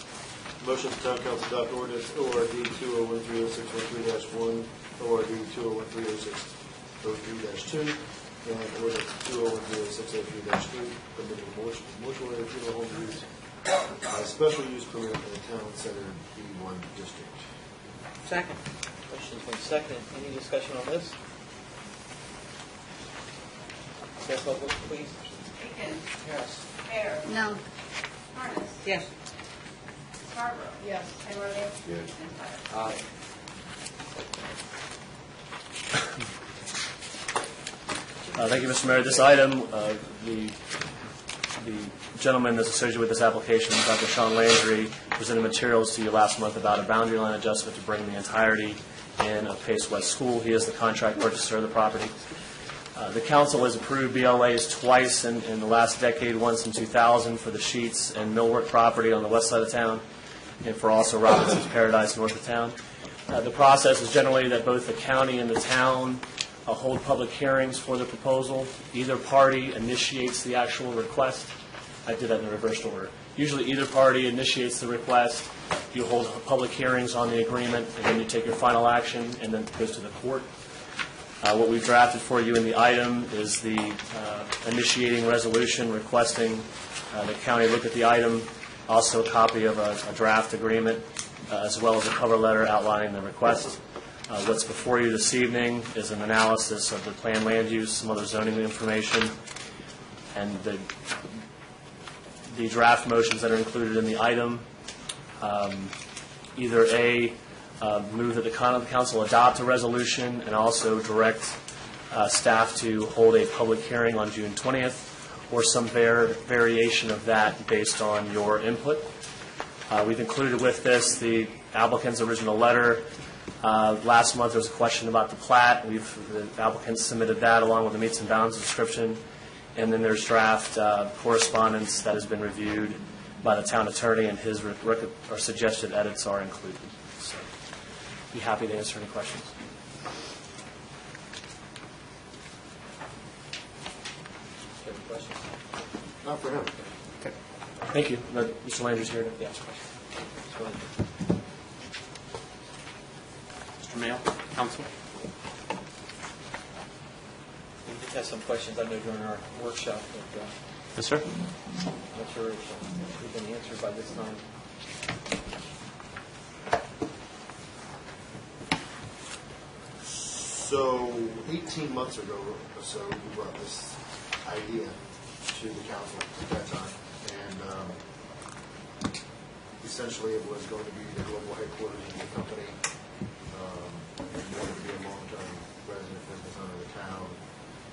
Motion to town council adopt ordinance ORD 2013-0613-1, ORD 2013-0603-2, and ordinance 2013-0603-3, permitting mortuary funeral home use by special use permit in the town center B1 district.
Second. Motion's been seconded. Any discussion on this? Roll call vote, please.
Bacon?
Yes.
Bear?
No.
Thomas?
Yes.
Scarborough? Yes. Kenworthy?
Yes.
And Bear?
Aye.
Thank you, Mr. Mayor. This item, the gentleman that's associated with this application, Dr. Sean Landry, presented materials to you last month about a boundary line adjustment to bring the entirety in of Pace West School. He is the contract purchaser of the property. The council has approved BLAs twice in the last decade, once in 2000 for the Sheets and Millwork property on the west side of town, and for also Robinson's Paradise north of town. The process is generally that both the county and the town hold public hearings for the proposal. Either party initiates the actual request. I did that in the reverse order. Usually either party initiates the request, you hold public hearings on the agreement, and then you take your final action, and then it goes to the court. What we've drafted for you in the item is the initiating resolution requesting the county look at the item, also a copy of a draft agreement, as well as a cover letter outlining the request. What's before you this evening is an analysis of the planned land use, some other zoning information, and the draft motions that are included in the item. Either A, move that the council adopt a resolution and also direct staff to hold a public hearing on June 20th, or some variation of that based on your input. We've included with this the applicant's original letter. Last month there was a question about the plat. The applicant submitted that along with the meets and bounds description. And then there's draft correspondence that has been reviewed by the town attorney, and his suggested edits are included. So be happy to answer any questions.
Any questions?
Not for him.
Okay. Thank you. Mr. Landry's here to ask questions.
Mr. Mayor, Council.
have some questions, I know, during our workshop, but
Yes, sir?
I'm not sure if they've been answered by this time.
So 18 months ago or so, we brought this idea to the council at that time, and essentially it was going to be the global headquarters of the company. We wanted to be a long-term resident business owner of the town.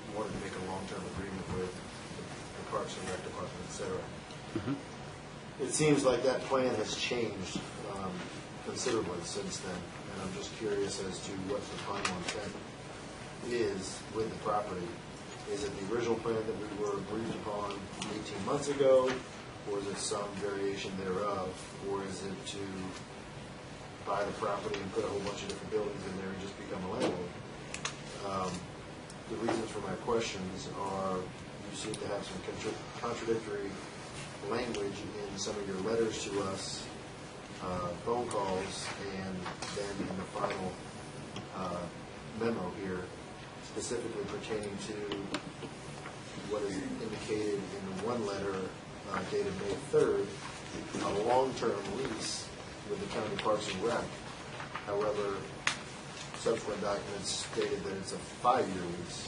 We wanted to make a long-term agreement with the Parks and Rec Department, et cetera. It seems like that plan has changed considerably since then, and I'm just curious as to what the final intent is with the property. Is it the original plan that we were agreed upon 18 months ago, or is it some variation thereof, or is it to buy the property and put a whole bunch of different buildings in there and just become a landlord? The reasons for my questions are you seem to have some contradictory language in some of your letters to us, phone calls, and then in the final memo here, specifically pertaining to what is indicated in the one letter dated May 3rd, a long-term lease with the County Parks and Rec. However, subsequent documents stated that it's a 5-year lease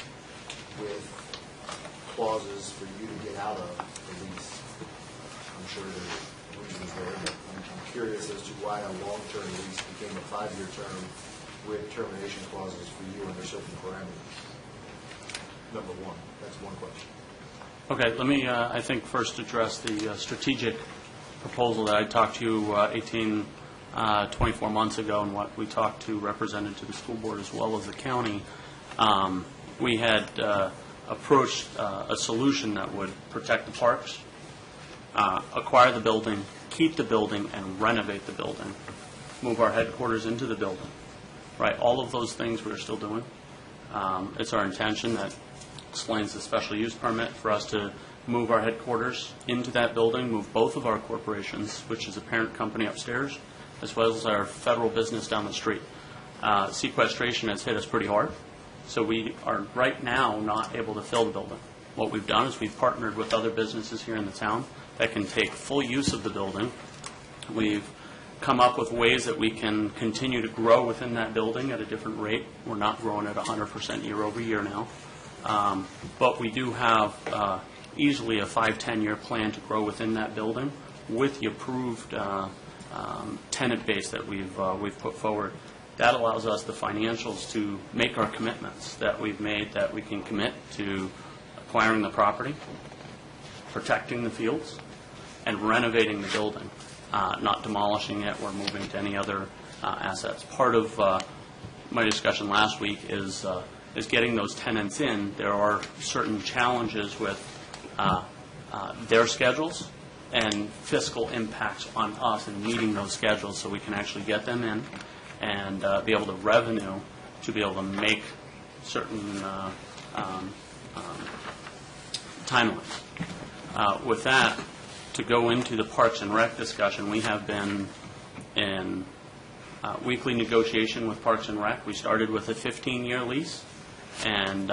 with clauses for you to get out of the lease. I'm sure there's reasons there, but I'm curious as to why a long-term lease became a 5-year term with termination clauses for you under certain parameters. Number one. That's one question.
Okay, let me, I think, first address the strategic proposal that I talked to you 24 months ago, and what we talked to represented to the school board as well as the county. We had approached a solution that would protect the parks, acquire the building, keep the building, and renovate the building, move our headquarters into the building. Right, all of those things we're still doing. It's our intention that explains the special use permit for us to move our headquarters into that building, move both of our corporations, which is a parent company upstairs, as well as our federal business down the street. Sequestration has hit us pretty hard, so we are right now not able to fill the building. What we've done is we've partnered with other businesses here in the town that can take full use of the building. We've come up with ways that we can continue to grow within that building at a different rate. We're not growing at 100% year over year now. But we do have easily a 5-10 year plan to grow within that building with the approved tenant base that we've put forward. That allows us the financials to make our commitments that we've made, that we can commit to acquiring the property, protecting the fields, and renovating the building. Not demolishing it or moving to any other assets. Part of my discussion last week is getting those tenants in. There are certain challenges with their schedules and fiscal impacts on us in meeting those schedules, so we can actually get them in and be able to revenue to be able to make certain timelines. With that, to go into the Parks and Rec discussion, we have been in weekly negotiation with Parks and Rec. We started with a 15-year lease and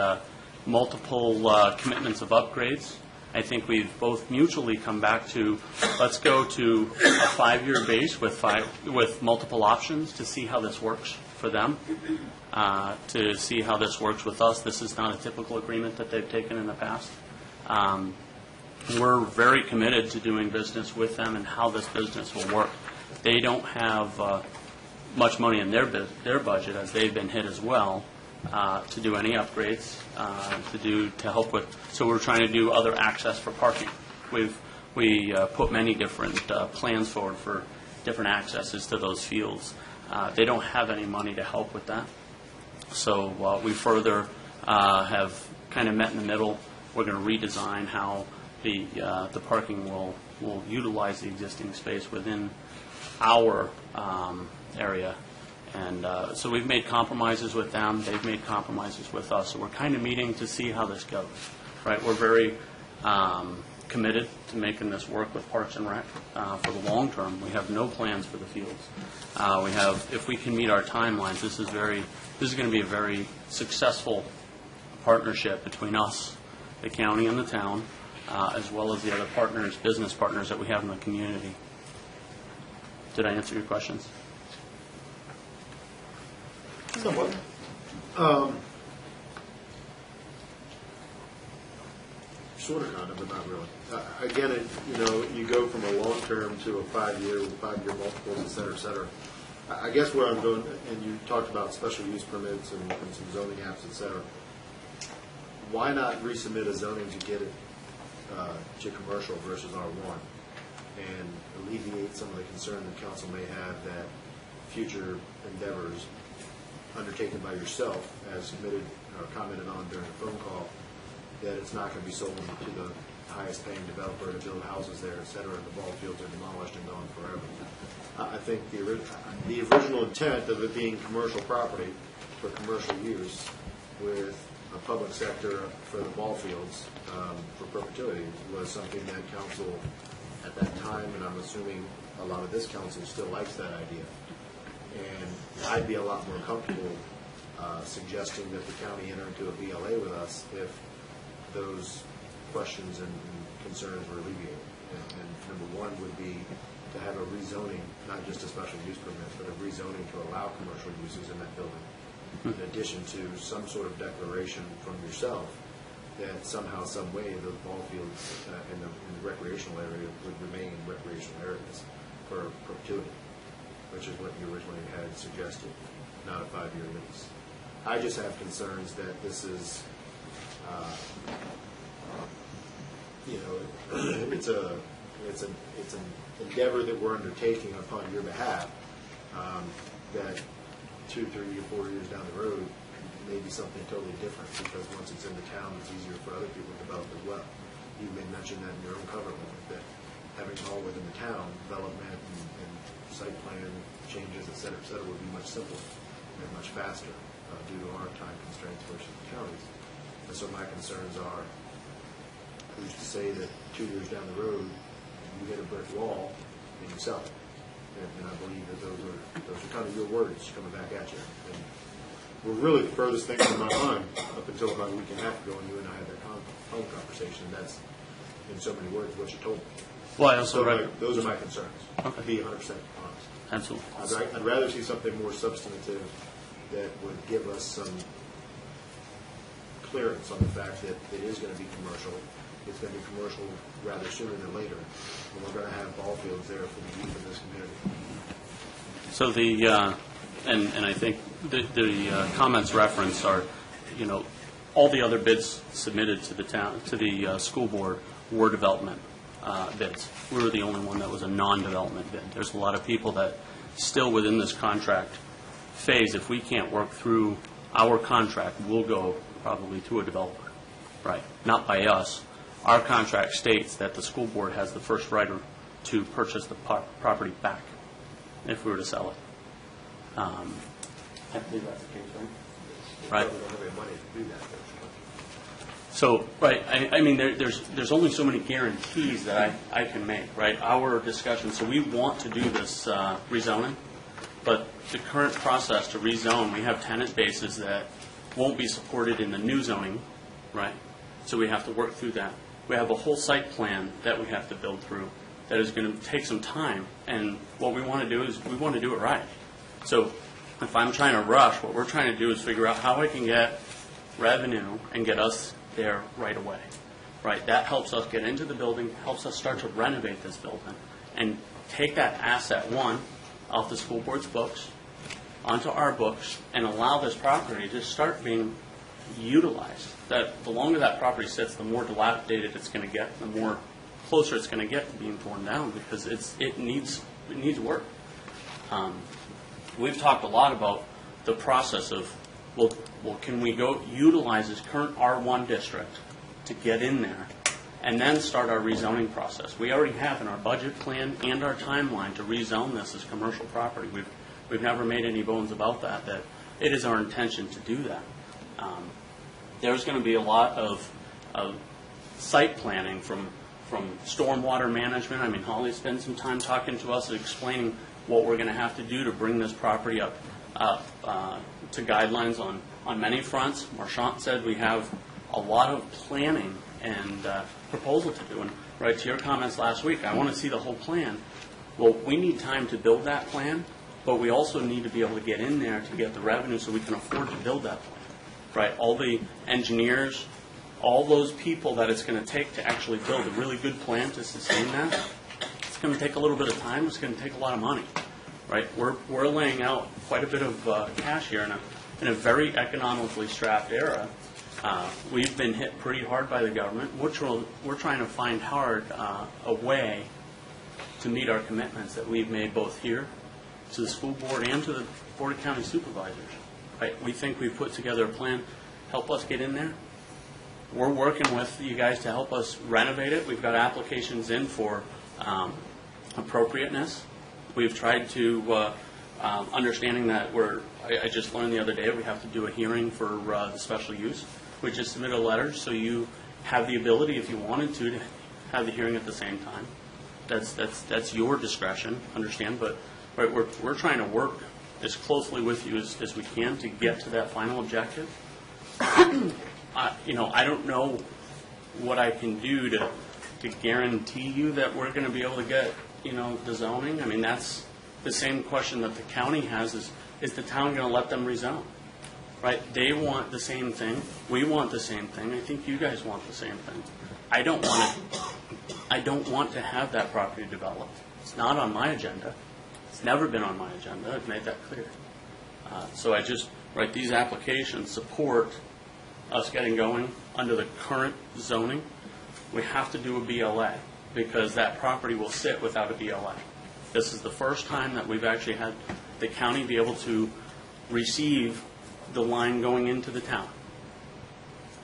multiple commitments of upgrades. I think we've both mutually come back to, let's go to a 5-year base with multiple options to see how this works for them, to see how this works with us. This is not a typical agreement that they've taken in the past. We're very committed to doing business with them and how this business will work. They don't have much money in their budget, as they've been hit as well, to do any upgrades, to help with. So we're trying to do other access for parking. We put many different plans forward for different accesses to those fields. They don't have any money to help with that. So we further have kind of met in the middle. We're going to redesign how the parking will utilize the existing space within our area. And so we've made compromises with them. They've made compromises with us. So we're kind of meeting to see how this goes. Right? We're very committed to making this work with Parks and Rec for the long term. We have no plans for the fields. We have, if we can meet our timelines, this is going to be a very successful
partnership between us, the county and the town, as well as the other partners, business partners that we have in the community. Did I answer your questions?
Somewhat. Sort of, kind of, but not really. I get it. You know, you go from a long term to a 5-year with 5-year multiples, et cetera, et cetera. I guess where I'm going, and you talked about special use permits and some zoning apps, et cetera. Why not resubmit a zoning to get it to commercial versus R1 and alleviate some of the concern that council may have that future endeavors undertaken by yourself, as committed or commented on during the phone call, that it's not going to be sold to the highest paying developer to build houses there, et cetera, and the ball fields are demolished and gone forever. I think the original intent of it being commercial property for commercial use with a public sector for the ball fields for perpetuity was something that council at that time, and I'm assuming a lot of this council still likes that idea. And I'd be a lot more comfortable suggesting that the county enter into a BLA with us if those questions and concerns were alleviated. And number one would be to have a rezoning, not just a special use permit, but a rezoning to allow commercial uses in that building. In addition to some sort of declaration from yourself that somehow, some way, the ball fields in the recreational area would remain recreational areas for perpetuity, which is what you originally had suggested, not a 5-year lease. I just have concerns that this is, it's an endeavor that we're undertaking upon your behalf, that 2, 3, or 4 years down the road may be something totally different, because once it's in the town, it's easier for other people to develop as well. You may mention that in your own cover letter, that having it all within the town, development and site plan changes, et cetera, would be much simpler and much faster due to our time constraints versus the counties. And so my concerns are, who's to say that 2 years down the road, you hit a brick wall and you sell it? And I believe that those are kind of your words coming back at you. And we're really the furthest thing from my mind up until about a week and a half ago when you and I had that phone conversation. That's, in so many words, what you told me.
Well, I also
those are my concerns.
Okay.
To be 100% honest.
Absolutely.
I'd rather see something more substantive that would give us some clearance on the fact that it is going to be commercial. It's going to be commercial rather sooner than later, and we're going to have ball fields there for the youth of this community.
So and I think the comments referenced are, all the other bids submitted to the school board were development bids. We were the only one that was a non-development bid. There's a lot of people that still within this contract phase, if we can't work through our contract, we'll go probably to a developer, right? Not by us. Our contract states that the school board has the first right to purchase the property back if we were to sell it. I believe that's the case, right?
We don't have any money to do that.
So, right, I mean, there's only so many guarantees that I can make, right? Our discussion, so we want to do this rezoning, but the current process to rezone, we have tenant bases that won't be supported in the new zoning, right? So we have to work through that. We have a whole site plan that we have to build through that is going to take some time, and what we want to do is we want to do it right. So if I'm trying to rush, what we're trying to do is figure out how I can get revenue and get us there right away, right? That helps us get into the building, helps us start to renovate this building, and take that asset, one, off the school board's books, onto our books, and allow this property to start being utilized. That the longer that property sits, the more dilapidated it's going to get, the more closer it's going to get to being torn down, because it needs work. We've talked a lot about the process of, well, can we go utilize this current R1 district to get in there and then start our rezoning process? We already have in our budget plan and our timeline to rezone this as commercial property. We've never made any bones about that it is our intention to do that. There's going to be a lot of site planning from stormwater management. I mean, Holly spent some time talking to us and explaining what we're going to have to do to bring this property up to guidelines on many fronts. Marchant said we have a lot of planning and proposal to do. And right to your comments last week, I want to see the whole plan. Well, we need time to build that plan, but we also need to be able to get in there to get the revenue so we can afford to build that plan. Right? All the engineers, all those people that it's going to take to actually build a really good plan to sustain that, it's going to take a little bit of time. It's going to take a lot of money. Right? We're laying out quite a bit of cash here in a very economically strapped era. We've been hit pretty hard by the government, which we're trying to find hard a way to meet our commitments that we've made both here to the school board and to the Board of County Supervisors. Right? We think we've put together a plan. Help us get in there. We're working with you guys to help us renovate it. We've got applications in for appropriateness. We've tried to, understanding that I just learned the other day we have to do a hearing for the special use. We just submitted a letter so you have the ability, if you wanted to have the hearing at the same time. That's your discretion, understand, but right, we're trying to work as closely with you as we can to get to that final objective. I don't know what I can do to guarantee you that we're going to be able to get, the zoning. I mean, that's the same question that the county has is the town going to let them rezone? Right? They want the same thing. We want the same thing. I think you guys want the same thing. I don't want to have that property developed. It's not on my agenda. It's never been on my agenda. I've made that clear. So these applications support us getting going under the current zoning. We have to do a BLA because that property will sit without a BLA. This is the first time that we've actually had the county be able to receive the line going into the town.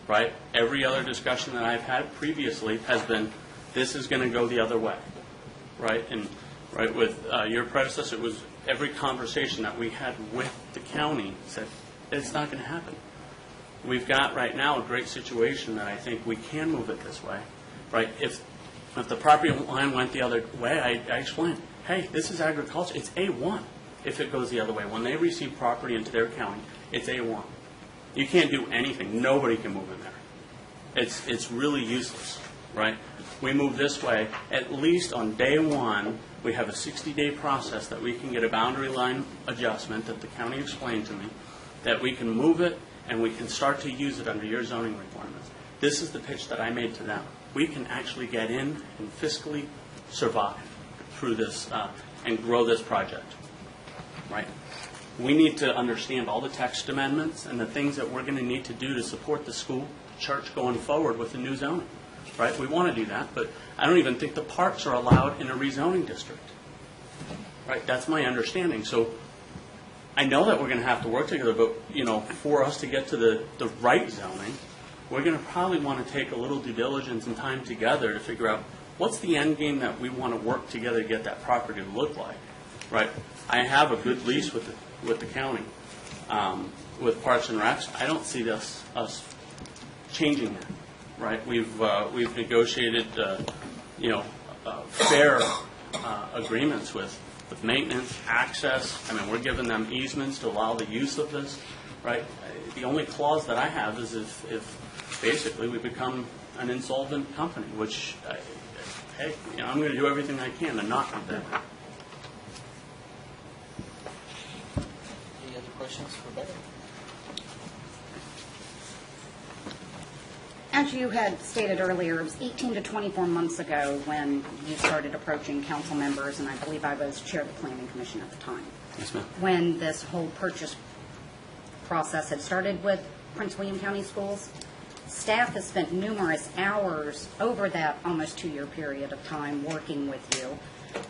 Right? Every other discussion that I've had previously has been, this is going to go the other way. Right? And right with your predecessor, it was every conversation that we had with the county said, it's not going to happen. We've got right now a great situation that I think we can move it this way. Right? If the property line went the other way, I explained, hey, this is agriculture. It's A1 if it goes the other way. When they receive property into their county, it's A1. You can't do anything. Nobody can move in there. It's really useless, right? We move this way. At least on day one, we have a 60-day process that we can get a boundary line adjustment that the county explained to me, that we can move it and we can start to use it under your zoning requirements. This is the pitch that I made to them. We can actually get in and fiscally survive through this and grow this project, right? We need to understand all the text amendments and the things that we're going to need to do to support the school, church going forward with the new zoning, right? We want to do that, but I don't even think the parks are allowed in a rezoning district, right? That's my understanding. So I know that we're going to have to work together, but, for us to get to the right zoning, we're going to probably want to take a little due diligence and time together to figure out what's the end game that we want to work together to get that property to look like, right? I have a good lease with the county, with Parks and Recs. I don't see us changing that, right? We've negotiated, fair agreements with maintenance, access. I mean, we're giving them easements to allow the use of this, right? The only clause that I have is if basically we become an insolvent company, which, hey, I'm going to do everything I can to not do that.
Any other questions for Becky?
As you had stated earlier, it was 18 to 24 months ago when you started approaching council members, and I believe I was chair of the planning commission at the time.
Yes, ma'am.
When this whole purchase process had started with Prince William County Schools. Staff has spent numerous hours over that almost 2-year period of time working with you.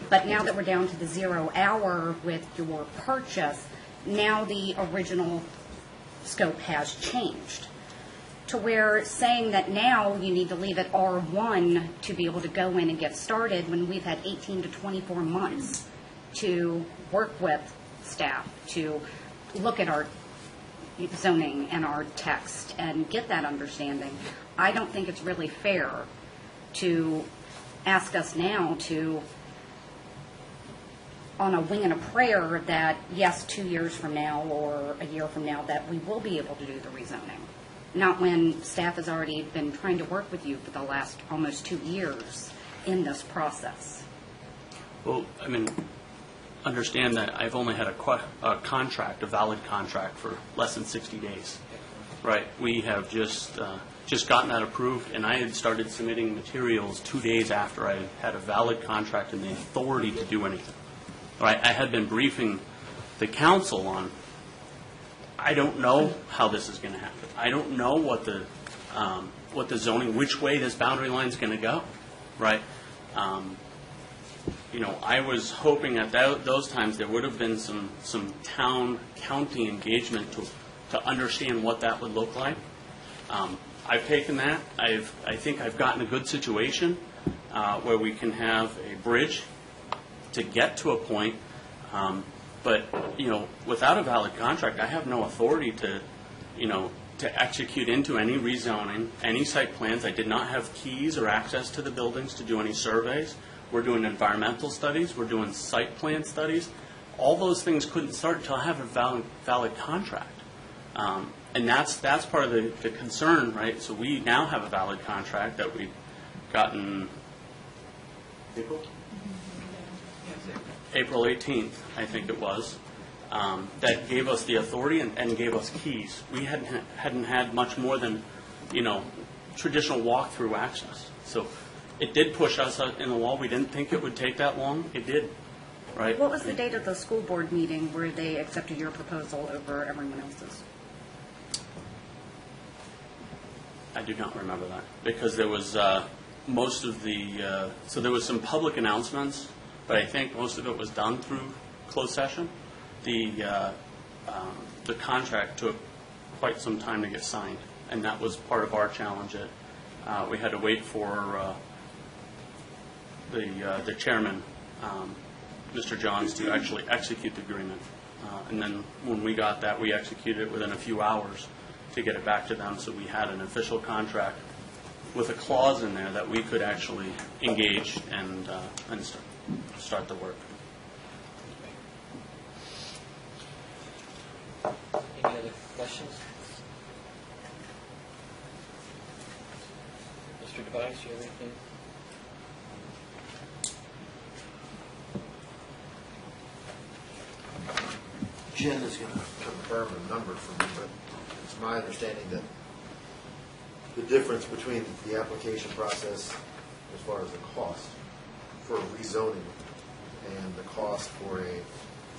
But now that we're down to the 0 hour with your purchase, now the original scope has changed to where saying that now you need to leave it R1 to be able to go in and get started when we've had 18 to 24 months to work with staff to look at our zoning and our text and get that understanding. I don't think it's really fair to ask us now to on a wing and a prayer that, yes, 2 years from now or a year from now, that we will be able to do the rezoning. Not when staff has already been trying to work with you for the last almost 2 years in this process.
Well, I mean, understand that I've only had a contract, a valid contract, for less than 60 days. Right? We have just gotten that approved, and I had started submitting materials 2 days after I had a valid contract and the authority to do anything. Right? I had been briefing the council on, I don't know how this is going to happen. I don't know what the zoning, which way this boundary line is going to go. Right? I was hoping at those times there would have been some town-county engagement to understand what that would look like. I've taken that. I think I've gotten a good situation where we can have a bridge to get to a point. But without a valid contract, I have no authority to execute into any rezoning, any site plans. I did not have keys or access to the buildings to do any surveys. We're doing environmental studies. We're doing site plan studies. All those things couldn't start until I have a valid contract. And that's part of the concern, right? So we now have a valid contract that we've gotten April 18th, I think it was, that gave us the authority and gave us keys. We hadn't had much more than, traditional walk-through access. So it did push us in the wall. We didn't think it would take that long. It did, right?
What was the date of the school board meeting where they accepted your proposal over everyone else's?
I do not remember that because there was most of the so there was some public announcements, but I think most of it was done through closed session. The contract took quite some time to get signed, and that was part of our challenge. We had to wait for the chairman, Mr. Johns, to actually execute the agreement, and then when we got that, we executed it within a few hours to get it back to them, so we had an official contract with a clause in there that we could actually engage and start the work.
Any other questions? Mr. Device, you have anything?
Jen is going to confirm a number for me, but it's my understanding that the difference between the application process as far as the cost for rezoning and the cost for a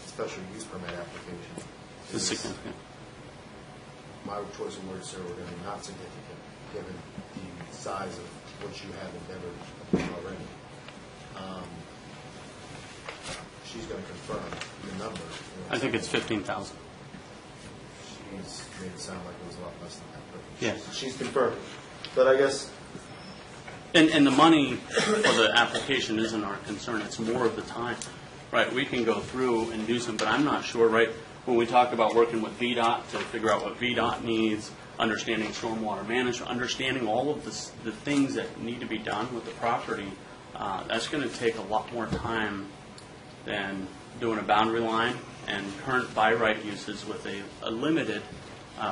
special use permit application
Is significant.
My choice of words, sir, were going to be not significant, given the size of what you have endeavored already. She's going to confirm the number.
I think it's 15,000.
She's made it sound like it was a lot less than that. But
Yes.
she's confirmed. But I guess
And the money for the application isn't our concern. It's more of the time, right? We can go through and do some, but I'm not sure, right? When we talk about working with VDOT to figure out what VDOT needs, understanding stormwater management, understanding all of the things that need to be done with the property, that's going to take a lot more time than doing a boundary line and current by right uses with a limited.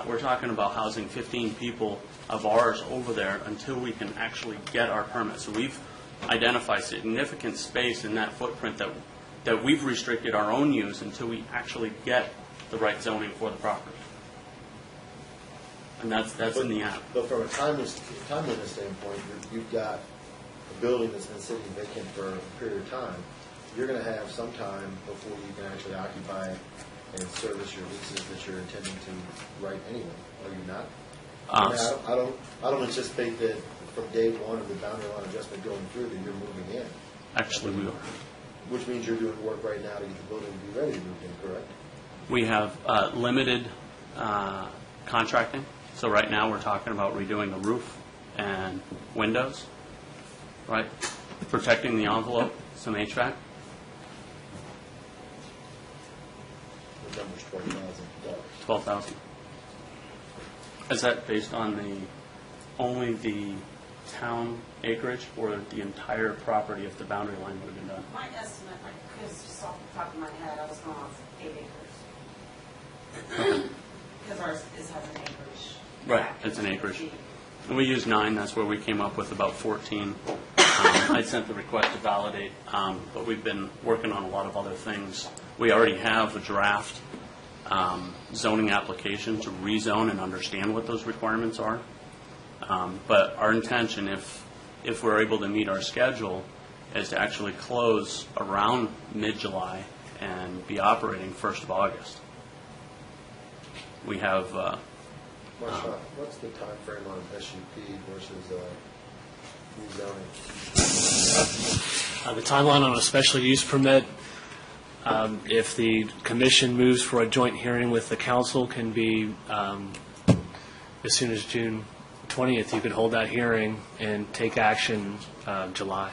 We're talking about housing 15 people of ours over there until we can actually get our permit. So we've identified significant space in that footprint that we've restricted our own use until we actually get the right zoning for the property. And that's in the app.
But from a timeliness standpoint, you've got a building that's been sitting vacant for a period of time. You're going to have some time before you can actually occupy and service your leases that you're intending to write anyway. Are you not? I don't anticipate that from day one of the boundary line adjustment going through that you're moving in.
Actually, we are.
Which means you're doing work right now to get the building to be ready to move in, correct?
We have limited contracting. So right now we're talking about redoing the roof and windows, right? Protecting the envelope, some HVAC.
The number's $12,000.
12,000. Is that based on only the town acreage or the entire property if the boundary line would have been done?
My estimate, just off the top of my
Right, it's an acreage. And we used 9, that's where we came up with about 14. I sent the request to validate, but we've been working on a lot of other things. We already have a draft zoning application to rezone and understand what those requirements are. But our intention, if we're able to meet our schedule, is to actually close around mid-July and be operating 1st of August. We have...
Marshawn, what's the time frame on SUP versus rezoning?
The timeline on a special use permit, if the commission moves for a joint hearing with the council, can be as soon as June 20th. You could hold that hearing and take action July.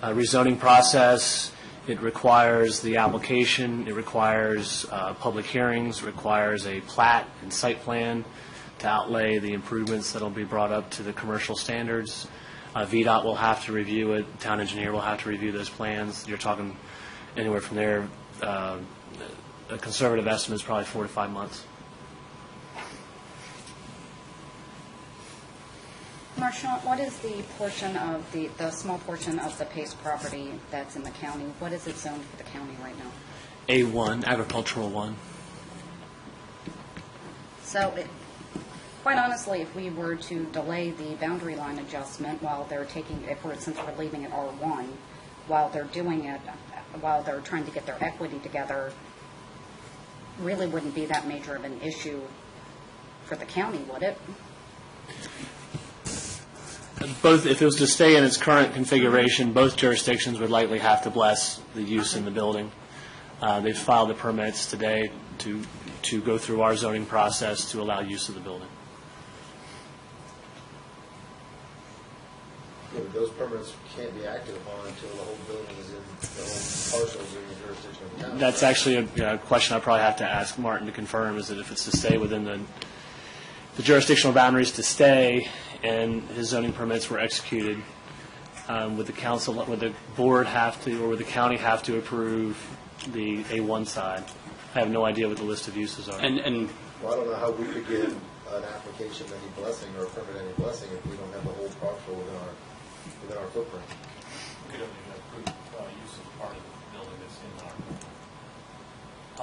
Rezoning process, it requires the application, it requires public hearings, requires a plat and site plan to outlay the improvements that will be brought up to the commercial standards. VDOT will have to review it, town engineer will have to review those plans. You're talking anywhere from there, a conservative estimate is probably 4 to 5 months.
Marshawn, what is the portion of the small portion of the Pace property that's in the county? What is it zoned for the county right now?
A1, agricultural 1.
So, quite honestly, if we were to delay the boundary line adjustment while they're taking, since we're leaving it R1, while they're doing it, while they're trying to get their equity together, really wouldn't be that major of an issue for the county, would it?
Both, if it was to stay in its current configuration, both jurisdictions would likely have to bless the use in the building. They've filed the permits today to go through our zoning process to allow use of the building.
Yeah, but those permits can't be acted upon until the whole building is in, the whole parcel is in the jurisdiction of the county.
That's actually a question I probably have to ask Martin to confirm, is that if it's to stay within the jurisdictional boundaries to stay, and his zoning permits were executed, would the council, would the board have to, or would the county have to approve the A1 side? I have no idea what the list of uses are.
Well, I don't know how we could give an application any blessing or a permit any blessing if we don't have the whole parcel within our footprint.
We could only approve use of part of the building that's in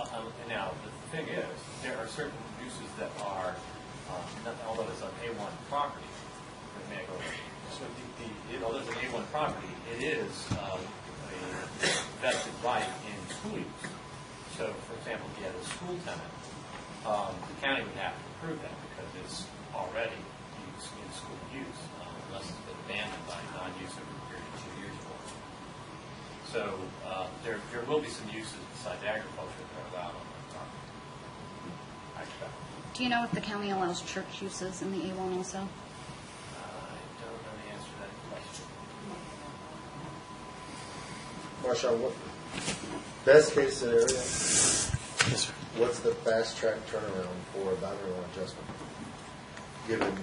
our. And now, the thing is, there are certain uses that are, although it's an A1 property, although it's an A1 property, it is a vested right in school use. So, for example, if you had a school tenant, the county would have to approve that because it's already used in school use, unless it's been abandoned by non-use over a period of 2 years. So there will be some uses besides agriculture that are allowed on that property. I expect.
Do you know if the county allows church uses in the A1 also?
Marshawn, what best case scenario?
Yes, sir.
What's the fast track turnaround for a boundary line adjustment? Given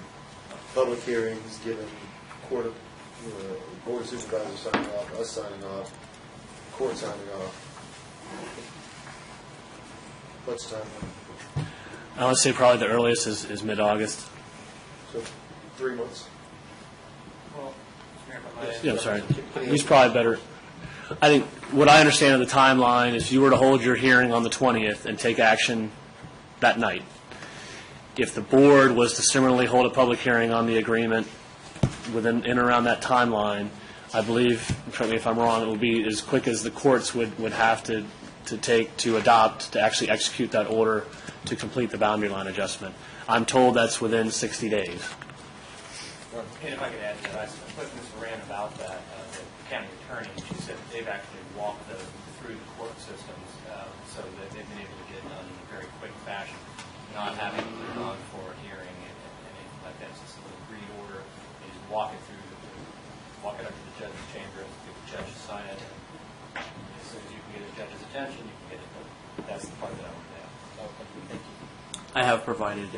public hearings, given board of supervisors signing off, us signing off, court signing off. What's the timeline?
I would say probably the earliest is mid-August.
So 3 months.
Yeah, I'm sorry. He's probably better. I think what I understand of the timeline is you were to hold your hearing on the 20th and take action that night. If the board was to similarly hold a public hearing on the agreement within and around that timeline, I believe, correct me if I'm wrong, it will be as quick as the courts would have to take to adopt, to actually execute that order to complete the boundary line adjustment. I'm told that's within 60 days.
And if I could add to that, I spoke to Ms. Moran about that, the county attorney, and she said that they've actually walked through the court systems so that they've been able to get it done in a very quick fashion, not having to put it on for a hearing and anything like that. It's just a little green order. They just walk it up to the judge's chamber, and get the judge to sign it. And as soon as you can get the judge's attention, you can get it done. That's the part that I want to add. Okay, thank you.
I have provided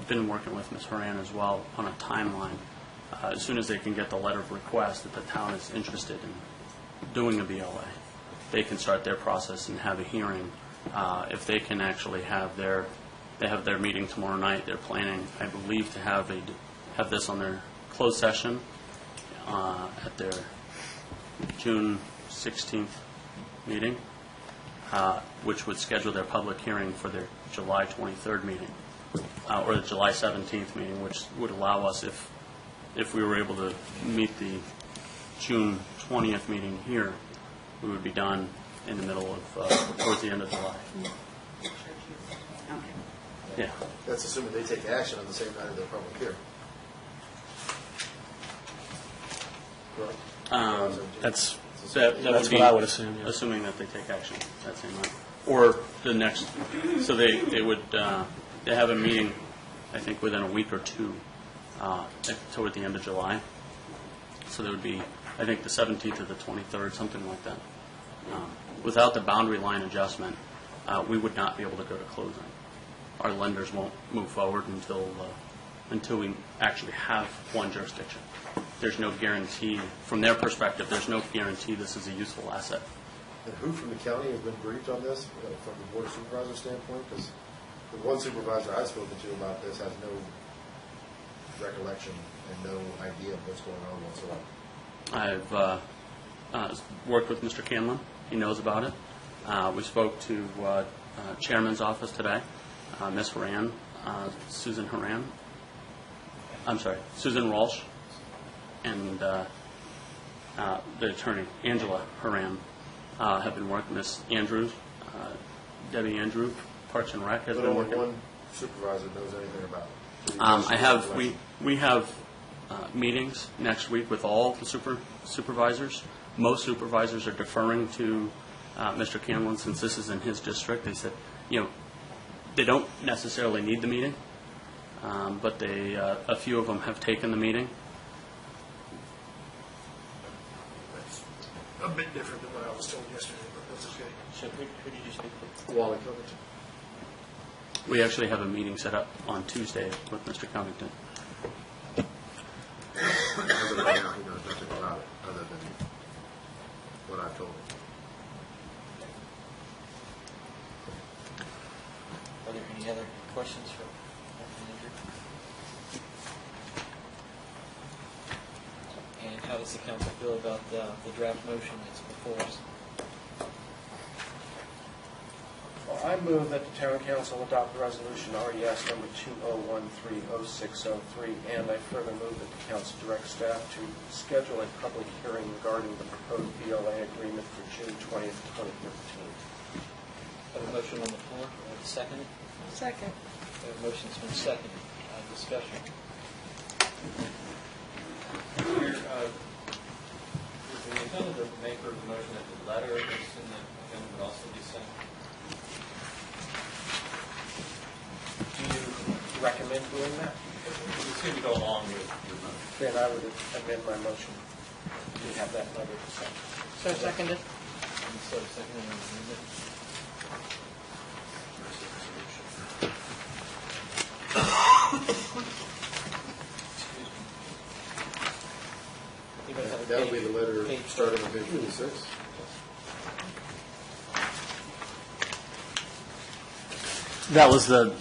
been working with Ms. Horan as well on a timeline. As soon as they can get the letter of request that the town is interested in doing a BLA, they can start their process and have a hearing. If they can actually have their They have their meeting tomorrow night. They're planning, I believe, to have this on their closed session at their June 16th meeting, which would schedule their public hearing for their July 23rd meeting, or the July 17th meeting, which would allow us, if we were able to meet the June 20th meeting here, we would be done in the middle of, towards the end of July. Yeah.
That's assuming they take action on the same night of their public hearing. Correct?
That's
That
That's
would be
what I would assume, yeah.
Assuming that they take action that same night. Or the next, so they would, they have a meeting, I think, within a week or two, toward the end of July. So there would be, I think, the 17th or the 23rd, something like that. Without the boundary line adjustment, we would not be able to go to closing. Our lenders won't move forward until we actually have one jurisdiction. There's no guarantee, from their perspective, there's no guarantee this is a useful asset.
And who from the county has been briefed on this, from the Board of Supervisors standpoint? Because the one supervisor I've spoken to about this has no recollection and no idea of what's going on whatsoever.
I've worked with Mr. Canlon. He knows about it. We spoke to Chairman's office today, Ms. Horan, Susan Walsh, and the attorney, Angela Horan, have been working. Ms. Andrews, Debbie Andrew, Parks and Rec has
But
been
only
working.
one supervisor knows anything about it.
I have, we have meetings next week with all the supervisors. Most supervisors are deferring to Mr. Canlon since this is in his district. They said, they don't necessarily need the meeting, but a few of them have taken the meeting.
That's a bit different than what I was told yesterday, but that's okay.
So who did you speak with?
Wally Covington.
We actually have a meeting set up on Tuesday with Mr. Covington.
As of right now, he knows nothing about it, other than what I've told him.
Are there any other questions for our manager? And how does the council feel about the draft motion that's before us?
Well, I move that the town council adopt the resolution RES number 2013-0603, and I further move that the council direct staff to schedule a public hearing regarding the proposed BLA agreement for June 20th, 2013.
Have a motion on the floor. Do I have a second?
Second.
We have a motion's been seconded. Discussion.
Here, is the intent of the maker of the motion that the letter that's in the agenda would also be sent?
Do you recommend doing that?
It's going to go along with your motion.
Then I would amend my motion to have that letter to send.
So seconded.
So seconded and amended.
That'll be the letter starting on page 56.
That was the,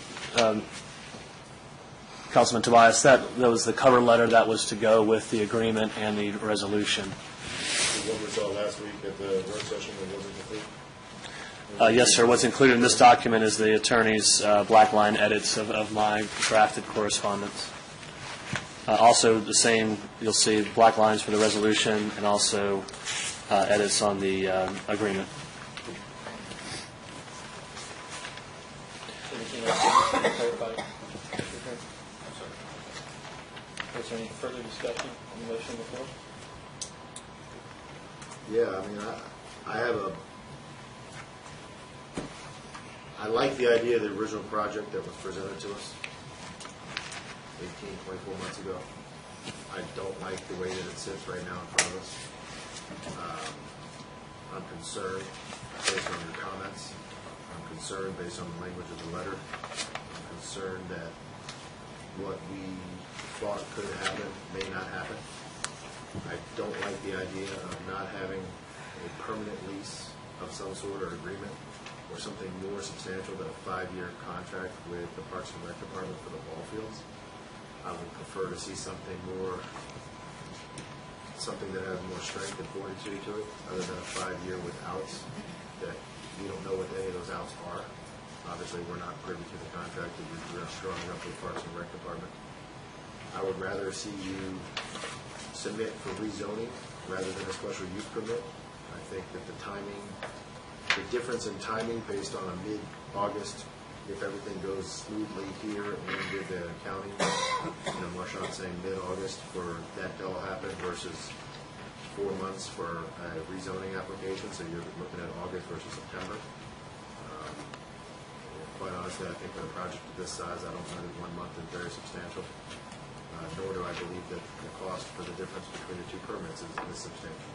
Councilman Tobias, that was the cover letter that was to go with the agreement and the resolution.
What we saw last week at the work session that wasn't complete?
Yes, sir. What's included in this document is the attorney's black line edits of my drafted correspondence. Also, the same, you'll see black lines for the resolution and also edits on the agreement.
Anything else to clarify? Is there any further discussion on the motion before?
Yeah, I mean, I like the idea of the original project that was presented to us 18, 24 months ago. I don't like the way that it sits right now in front of us. I'm concerned based on your comments. I'm concerned based on the language of the letter. I'm concerned that what we thought could happen may not happen. I don't like the idea of not having a permanent lease of some sort or agreement, or something more substantial than a 5-year contract with the Parks and Rec Department for the ball fields. I would prefer to see something that has more strength and fortitude to it, other than a 5-year with outs that we don't know what any of those outs are. Obviously, we're not privy to the contract that we're drawing up with Parks and Rec Department. I would rather see you submit for rezoning rather than a special use permit. I think that the difference in timing based on a mid-August, if everything goes smoothly here and with the county, Marchand saying mid-August for that to all happen versus 4 months for a rezoning application, so you're looking at August versus September. Quite honestly, I think for a project of this size, I don't find that 1 month is very substantial, nor do I believe that the cost for the difference between the two permits is substantial.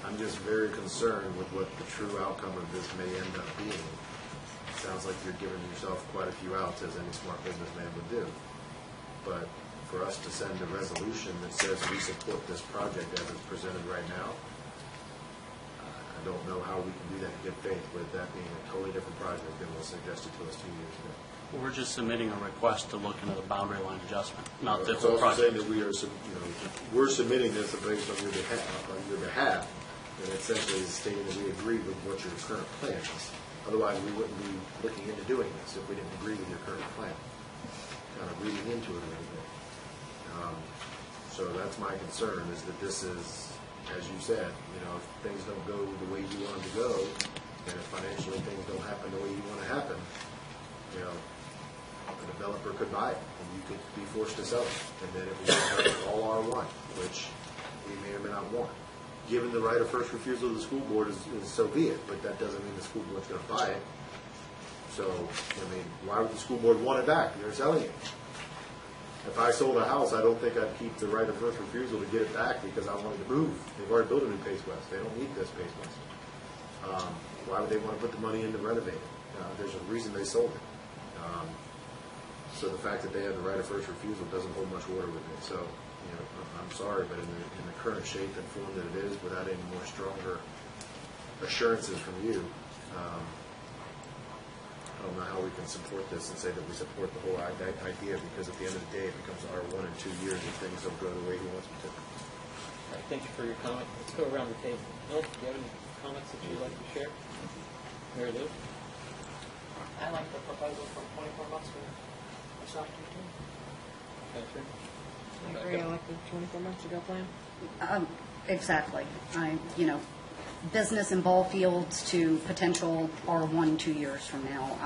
I'm just very concerned with what the true outcome of this may end up being. It sounds like you're giving yourself quite a few outs, as any smart businessman would do. But for us to send a resolution that says we support this project as it's presented right now, I don't know how we can do that in good faith with that being a totally different project than was suggested to us 2 years ago.
We're just submitting a request to look into the boundary line adjustment, not
It's
the
also saying
project.
that we're submitting this based on your behalf, and essentially is stating that we agree with what your current plan is. Otherwise, we wouldn't be looking into doing this if we didn't agree with your current plan. Kind of reading into it a little bit. So that's my concern, is that this is, as you said, if things don't go the way you want them to go, and if financially things don't happen the way you want to happen, a developer could buy it, and you could be forced to sell it, and then it would be all R1, which we may or may not want. Given the right of first refusal of the school board, is so be it, but that doesn't mean the school board's going to buy it. So, why would the school board want it back? They're selling it. If I sold a house, I don't think I'd keep the right of first refusal to get it back because I wanted to move. They've already built a new Pace West. They don't need this Pace West. Why would they want to put the money in to renovate it? There's a reason they sold it. So the fact that they have the right of first refusal doesn't hold much water with me. So, I'm sorry, but in the current shape and form that it is, without any more stronger assurances from you, I don't know how we can support this and say that we support the whole idea, because at the end of the day, it becomes R1 in 2 years if things don't go the way he wants them to.
All right, thank you for your comment. Let's go around the table. Bill, do you have any comments that you'd like to share? Mary Lou?
I like the proposal for 24 months for a soft too.
Catherine?
I agree, I like the 24 months ago plan.
Exactly. Business and ball fields to potential R1 2 years from now.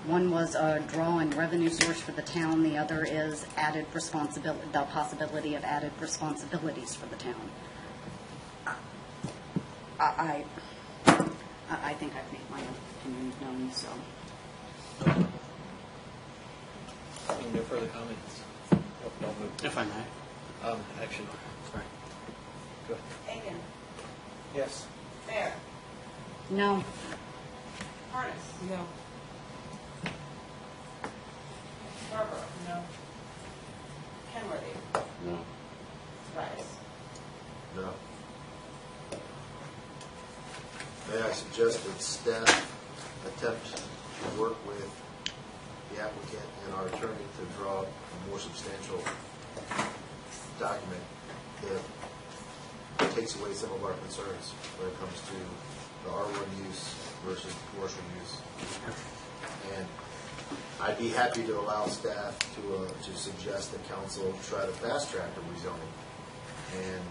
One was a draw and revenue source for the town. The other is added responsibility, the possibility of added responsibilities for the town. I think I've made my opinion known, so.
No further comments? Don't move.
If I may.
Actually, sorry. Go ahead.
Aiken.
Yes.
Fair.
No.
Harness. No. Scarborough. No. Kenworthy.
No.
Rice.
No. May I suggest that staff attempt to work with the applicant and our attorney to draw a more substantial document that takes away some of our concerns when it comes to the R1 use versus commercial use. And I'd be happy to allow staff to suggest that council try to fast track the rezoning and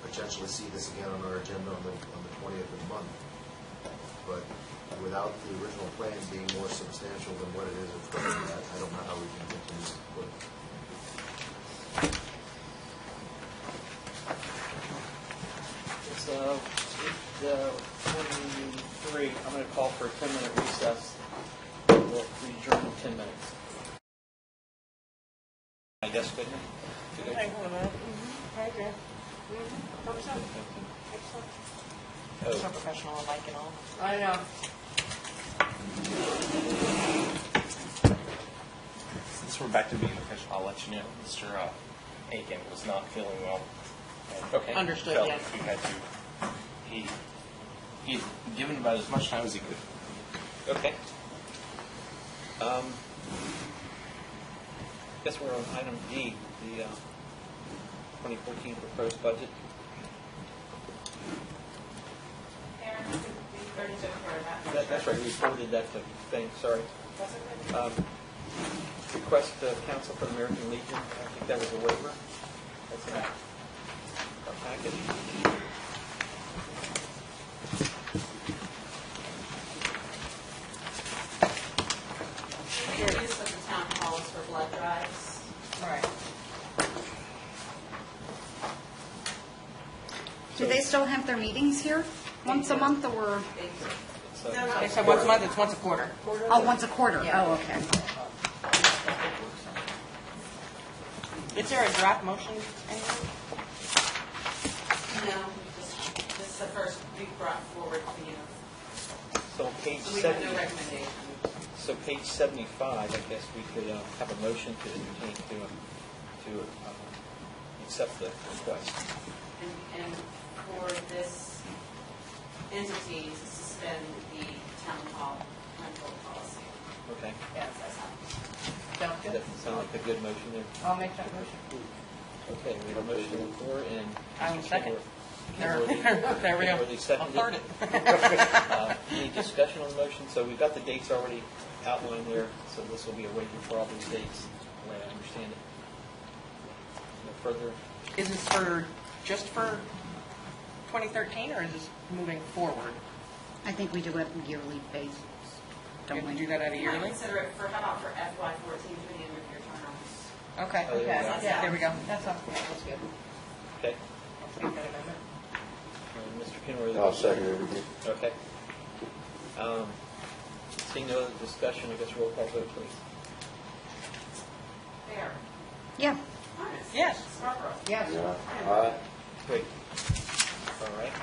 potentially see this again on our agenda on the 20th of the month. But without the original plan being more substantial than what it is in front of us, I don't know how we can continue to support it.
It's 23. I'm going to call for a 10-minute recess. We'll adjourn in 10 minutes. I guess, couldn't I?
Hang on a minute. I agree.
Oh.
So professional, I like it all.
I know.
Since we're back to being official, I'll let you know Mr. Aiken was not feeling well. And
Okay. Understood,
felt
yeah.
He
given about as much time as he could.
Okay. Guess we're on item D, the 2014 proposed budget. That's right, we forwarded that to thing, sorry. Request counsel for the American Legion, I think that was a waiver. That's in our package.
Here it is what the town calls for blood drives.
Right.
Do they still have their meetings here once a month or?
They said once a month, it's once a quarter.
Oh, once a quarter? Oh, okay.
Is there a draft motion anywhere?
No, this is the first we've brought forward for you.
So page
So we have
70.
no recommendation.
So page 75, I guess we could have a motion to entertain to accept the request.
And for this entity to suspend the town hall rental policy.
Okay.
Yes, that sounds.
Sounds good.
That sounds like a good motion there.
I'll make that motion.
Okay, we have a motion on the floor, and
I will second.
There
we go.
I'll
third it.
Any discussion on the motion? So we've got the dates already outlined there, so this will be a waiver for all these dates, the way I understand it. No further?
Is this just for 2013, or is this moving forward?
I think we do it yearly basis, don't we?
Do that at a
You might
yearly?
consider it for, how about for FY14 for the end of your terms?
Okay.
Oh, there we go.
Yeah.
There we go. That sounds good. That's good.
Okay.
I'll make that amendment.
Mr. Kenworthy?
I'll second everything.
Okay. Seeing no other discussion, I guess roll call vote, please.
Fair.
Yeah.
Honest.
Yes.
Scarborough.
Yes.
Yeah. Aye.
Great. All right.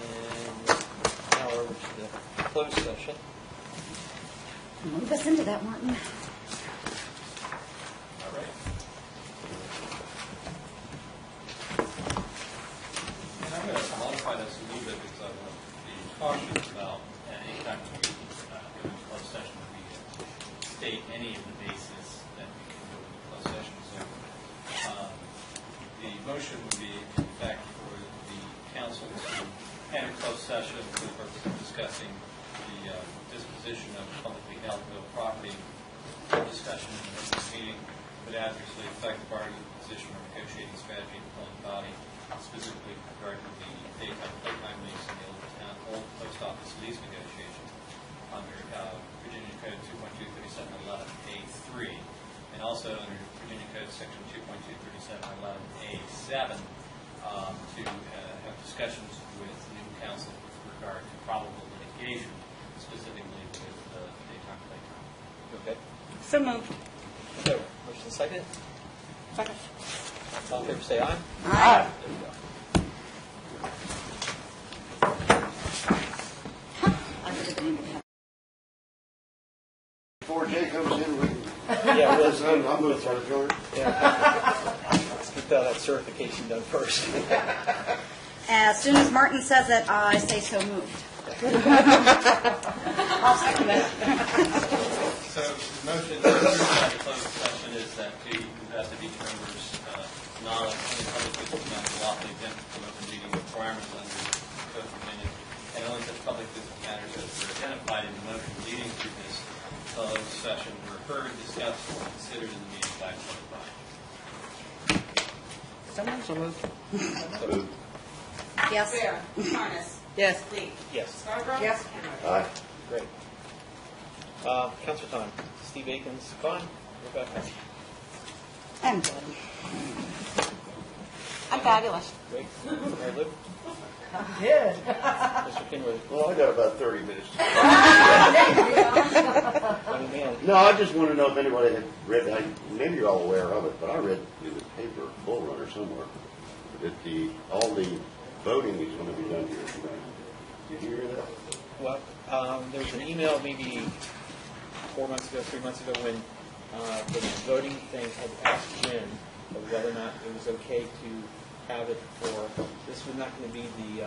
And now we're over to the closed session.
Move us into that, Martin.
All right.
And I'm going to modify this a little bit because I want to be cautious about any time we go into closed session, we state any of the basis that we can go into closed session. So the motion would be, in fact, for the council to enter closed session for the purpose of discussing the disposition of publicly held real property. Discussion in this meeting would adversely affect the bargaining position or negotiating strategy of the public body, specifically regarding the daytime playtime lease and the old post office lease negotiation under Virginia Code 2.23711A3, and also under Virginia Code Section 2.23711A7 to have discussions with legal counsel with regard to probable litigation, specifically with daytime playtime.
Okay.
So moved.
So, motion second.
Second.
All in favor, say aye.
Aye.
There we go.
I would have been able to have.
Before Jay comes in, we
Yeah, we'll,
I'll move for adjournment.
let's get that certification done first.
As soon as Martin says it, I say so moved. I'll second that.
So the motion to approve the closed session is that to invest each member's knowledge of any public business matters lawfully exempt from open meeting requirements under the Code of Virginia, and only such public business matters as were identified in the motion leading to this closed session were heard, discussed, or considered in the meeting by the public body.
So moved.
Yes.
Fair. Harness.
Yes.
Lee.
Yes.
Scarborough.
Yes.
Kenworthy.
Aye.
Great. Council time. Steve Aiken's gone. Rebecca.
I'm good.
I'm fabulous.
Great. Mary Lou.
Good.
Mr. Kenworthy.
Well, I got about 30 minutes.
Funny man.
No, I just want to know if anybody had read, maybe you're all aware of it, but I read in the paper, Bull Runner somewhere, that all the voting is going to be done here tonight. Did you hear that?
Well, there was an email maybe 4 months ago, 3 months ago, when the voting thing had asked Jim of whether or not it was okay to have it for, this was not going to be the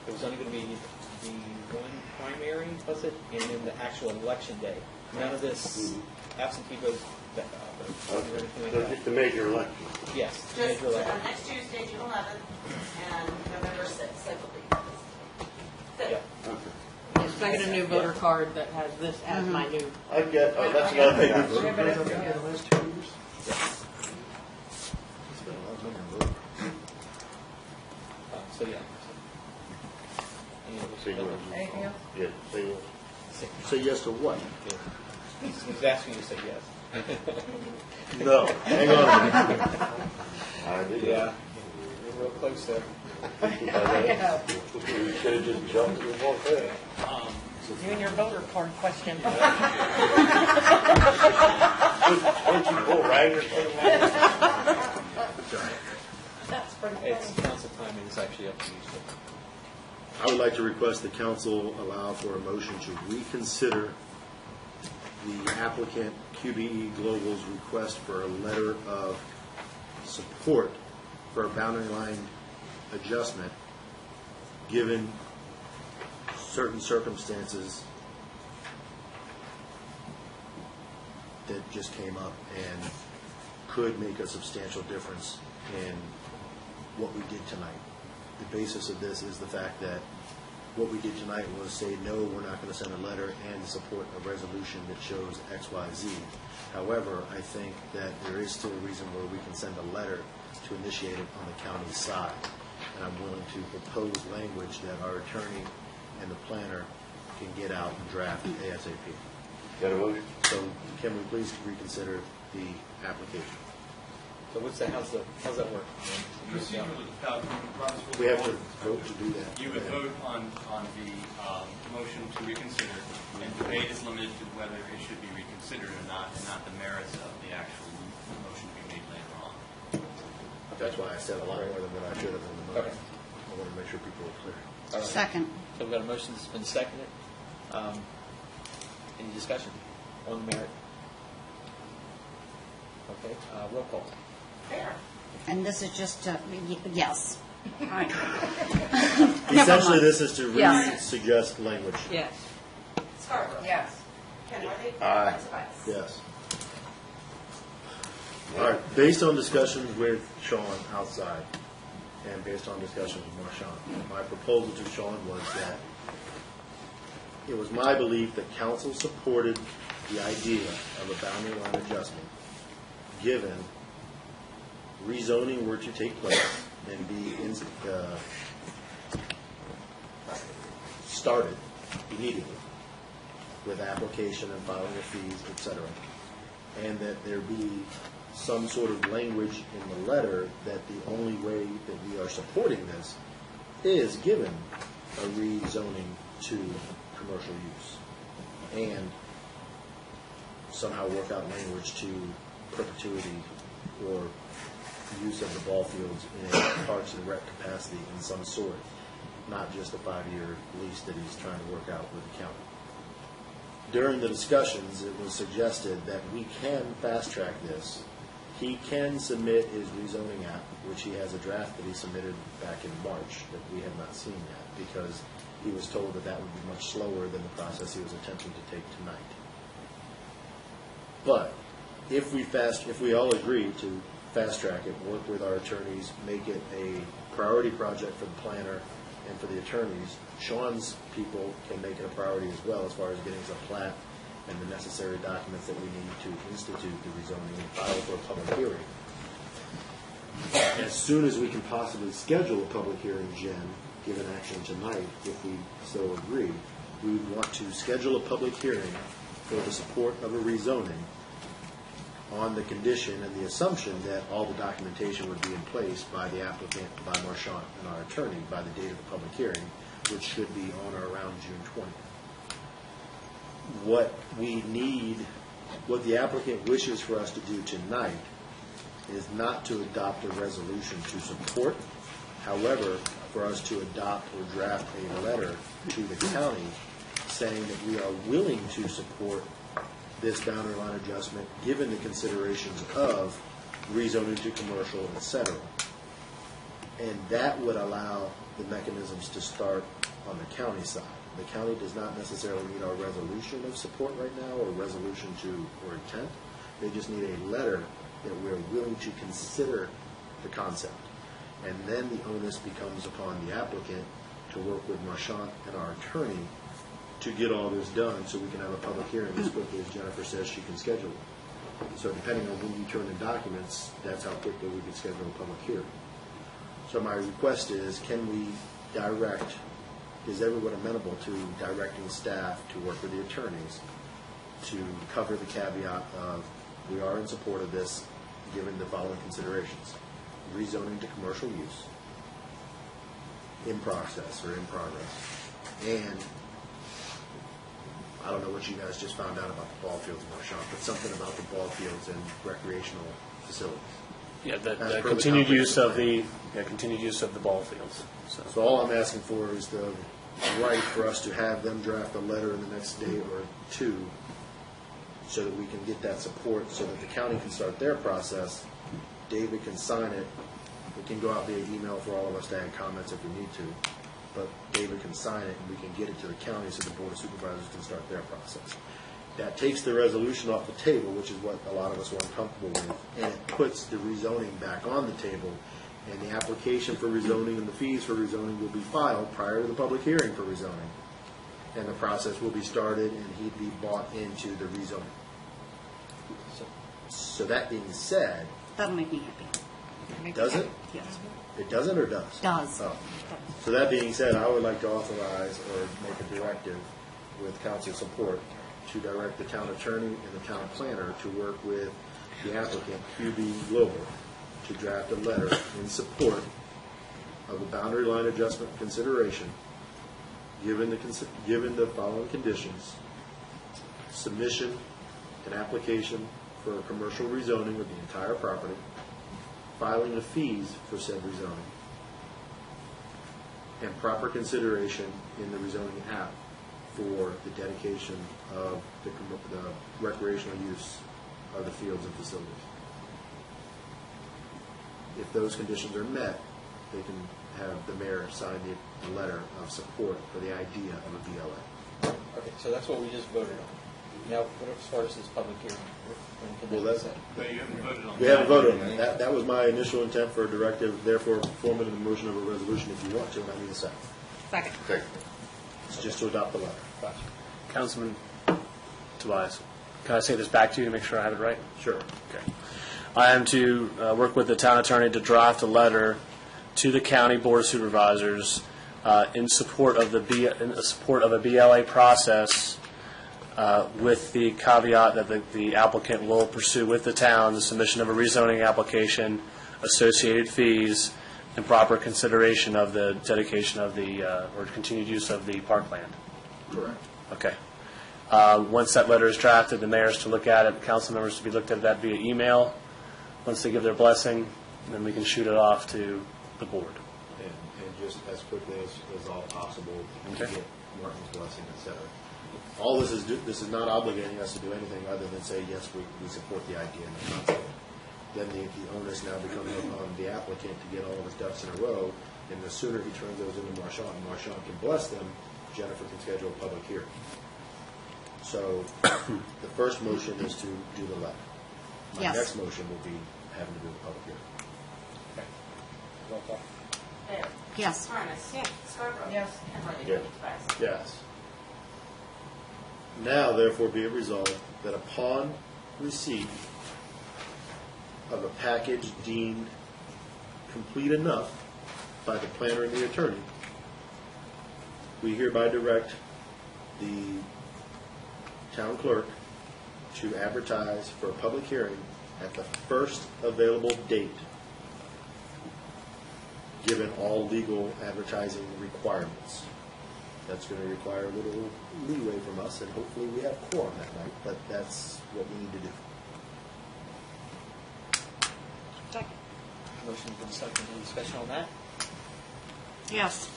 it was only going to be the one primary, was it, and then the actual election day. None of this absentee votes, or anything like that.
Just the major election.
Yes,
Just
major election.
next Tuesday, June 11th, and November 6th, I believe.
Yeah.
Yes, I got a new voter card that has this as my new.
I've got, oh, that's another thing.
It's been a long time to vote.
So, yeah.
Anything else?
Yeah, say yes.
Say yes to what?
He's asking you to say yes.
No, hang on a minute.
I did.
Yeah, you're real close there.
Yeah.
You should have just jumped in one thing.
You and your voter card question.
Don't you pull right or something?
That's pretty
It's council time, and it's actually up to you. So.
I would like to request the council allow for a motion to reconsider the applicant QBE Global's request for a letter of support for a boundary line adjustment, given certain circumstances that just came up and could make a substantial difference in what we did tonight. The basis of this is the fact that what we did tonight was say, no, we're not going to send a letter and support a resolution that shows X, Y, Z. However, I think that there is still a reason where we can send a letter to initiate it on the county side. And I'm willing to propose language that our attorney and the planner can get out and draft ASAP.
Got a motion?
So can we please reconsider the application?
So how's that work?
Procedurally, Robert's
We have to vote to do that.
You would vote on the motion to reconsider, and debate is limited to whether it should be reconsidered or not, and not the merits of the actual motion to be made later on.
That's why I said a lot more than what I should have in the motion. I want to make sure people are clear.
All right.
Second.
So we've got a motion that's been seconded. Any discussion on the merit? Okay, roll call.
And this is just, yes.
Essentially, this is to
Yes.
suggest language.
Yes.
Scarborough.
Yes.
Kenworthy.
Aye.
Price.
Yes. All right, based on discussions with Sean outside, and based on discussions with Marshawn, my proposal to Sean was that it was my belief that council supported the idea of a boundary line adjustment, given rezoning were to take place and be started immediately with application and filing of fees, et cetera, and that there be some sort of language in the letter that the only way that we are supporting this is given a rezoning to commercial use, and somehow work out language to perpetuity or use of the ball fields in a parks and rec capacity in some sort, not just a 5-year lease that he's trying to work out with the county. During the discussions, it was suggested that we can fast track this. He can submit his rezoning app, which he has a draft that he submitted back in March that we have not seen yet, because he was told that that would be much slower than the process he was attempting to take tonight. But if we all agree to fast track it, work with our attorneys, make it a priority project for the planner and for the attorneys, Sean's people can make it a priority as well as far as getting some plat and the necessary documents that we need to institute the rezoning and file for a public hearing. As soon as we can possibly schedule a public hearing, Jen, given action tonight, if we so agree, we would want to schedule a public hearing for the support of a rezoning on the condition and the assumption that all the documentation would be in place by the applicant, by Marshawn and our attorney by the date of the public hearing, which should be on or around June 20th. What we need, what the applicant wishes for us to do tonight is not to adopt a resolution to support. However, for us to adopt or draft a letter to the county saying that we are willing to support this boundary line adjustment, given the considerations of rezoning to commercial, et cetera.
And that would allow the mechanisms to start on the county side. The county does not necessarily need our resolution of support right now, or resolution or intent. They just need a letter that we're willing to consider the concept. And then the onus becomes upon the applicant to work with Marchant and our attorney to get all this done so we can have a public hearing as quickly as Jennifer says she can schedule it. So depending on when you turn in documents, that's how quickly we can schedule a public hearing. So my request is, can we direct, is everyone amenable to directing staff to work with the attorneys to cover the caveat of, we are in support of this, given the following considerations: rezoning to commercial use, in process or in progress, and I don't know what you guys just found out about the ball fields in Marchant, but something about the ball fields and recreational facilities.
Yeah, the
As per
continued use of
comprehensive
continued use of the ball fields.
So all I'm asking for is the right for us to have them draft a letter in the next day or two so that we can get that support, so that the county can start their process, David can sign it, it can go out via email for all of us to add comments if we need to, but David can sign it and we can get it to the county so the Board of Supervisors can start their process. That takes the resolution off the table, which is what a lot of us were uncomfortable with, and it puts the rezoning back on the table, and the application for rezoning and the fees for rezoning will be filed prior to the public hearing for rezoning, and the process will be started, and he'd be bought into the rezoning. So that being said,
That'll make me happy.
does it?
Yes.
It doesn't or does?
Does.
Oh. So that being said, I would like to authorize or make a directive with council support to direct the town attorney and the town planner to work with the applicant, QB Global, to draft a letter in support of the boundary line adjustment consideration, given the following conditions: submission and application for a commercial rezoning of the entire property, filing of fees for said rezoning, and proper consideration in the rezoning app for the dedication of the recreational use of the fields and facilities. If those conditions are met, they can have the mayor sign the letter of support for the idea of a BLA.
Okay, so that's what we just voted on. Now, what as far as this public hearing? When can
Well,
that be
that's-
set?
But you haven't voted on
We haven't voted on that. That was my initial intent for a directive, therefore form it in the motion of a resolution if you want to, and I need a second.
Second.
It's just to adopt the letter.
Gotcha.
Councilman Tobias, can I say this back to you to make sure I have it right?
Sure.
Okay. I am to work with the town attorney to draft a letter to the county board of supervisors in support of a BLA process, with the caveat that the applicant will pursue with the town the submission of a rezoning application, associated fees, and proper consideration of the dedication of the or continued use of the parkland.
Correct.
Okay. Once that letter is drafted, the mayor's to look at it, council members to be looked at that via email. Once they give their blessing, then we can shoot it off to the board.
And just as quickly as all possible to
Okay.
get Martin's blessing, et cetera. All this is not obligating us to do anything other than say, yes, we support the idea and the concept. Then the onus now becomes on the applicant to get all of his ducks in a row, and the sooner he turns those into Marchant and Marchant can bless them, Jennifer can schedule a public hearing. So the first motion is to do the letter. My
Yes.
next motion will be having to do the public hearing.
Roll call.
Mayor.
Yes.
Harness. Yes. Scarborough.
Yes.
Henry.
Yes.
Tobias.
Yes. Now, therefore, be it resolved that upon receipt of a package deemed complete enough by the planner and the attorney, we hereby direct the town clerk to advertise for a public hearing at the first available date, given all legal advertising requirements. That's going to require a little leeway from us, and hopefully we have quorum that night, but that's what we need to do.
Motion's been seconded. Any discussion on that?
Yes.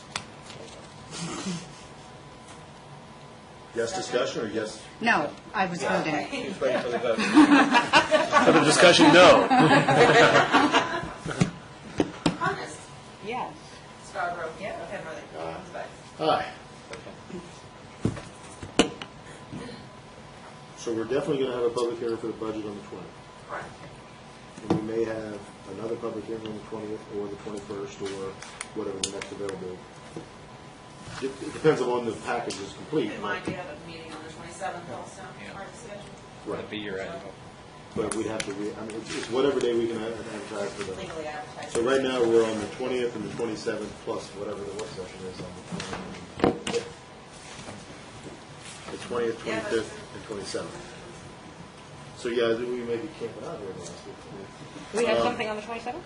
Yes discussion, or yes?
No, I was voting.
He was waiting for the vote.
For the discussion, no.
Harness.
Yes.
Scarborough. Yeah. Ken Northern.
Aye. So we're definitely going to have a public hearing for the budget on the 20th.
Correct.
And we may have another public hearing on the 20th or the 21st or whatever the next available. It depends on when the package is complete.
It might be have a meeting on the 27th also, part of the schedule.
Right.
That'd be your end.
But we'd have to, I mean, it's whatever day we can advertise for the.
Legally advertised.
So right now, we're on the 20th and the 27th, plus whatever the work session is on the 20th. The 20th, 25th, and 27th. So yeah, we may be camping out here last week.
We have something on the 27th?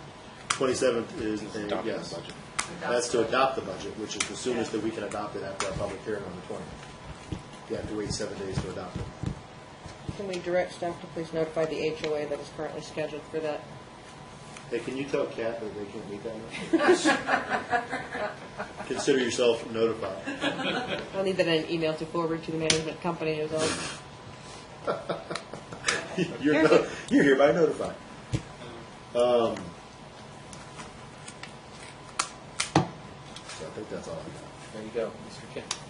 27th is,
Adopt the
yes.
budget.
That's to adopt the budget, which is the soonest that we can adopt it after our public hearing on the 20th. You have to wait 7 days to adopt it.
Can we direct staff to please notify the HOA that is currently scheduled for that?
Hey, can you tell Kat that they can't meet that much? Consider yourself notified.
I'll need that in an email to forward to the management company as well.
You're hereby notified. So I think that's all I got.
There you go, Mr.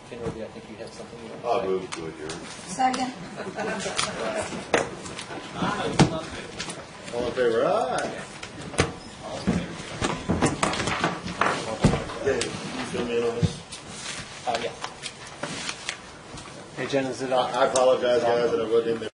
Kenworthy, I think you had something you wanted to
I'll
say.
move to adjourn.
Second.
All in favor, aye. Dave, you fill me in on this?
Yeah.
Hey, Jen, is it
I apologize, guys, that I wasn't in there.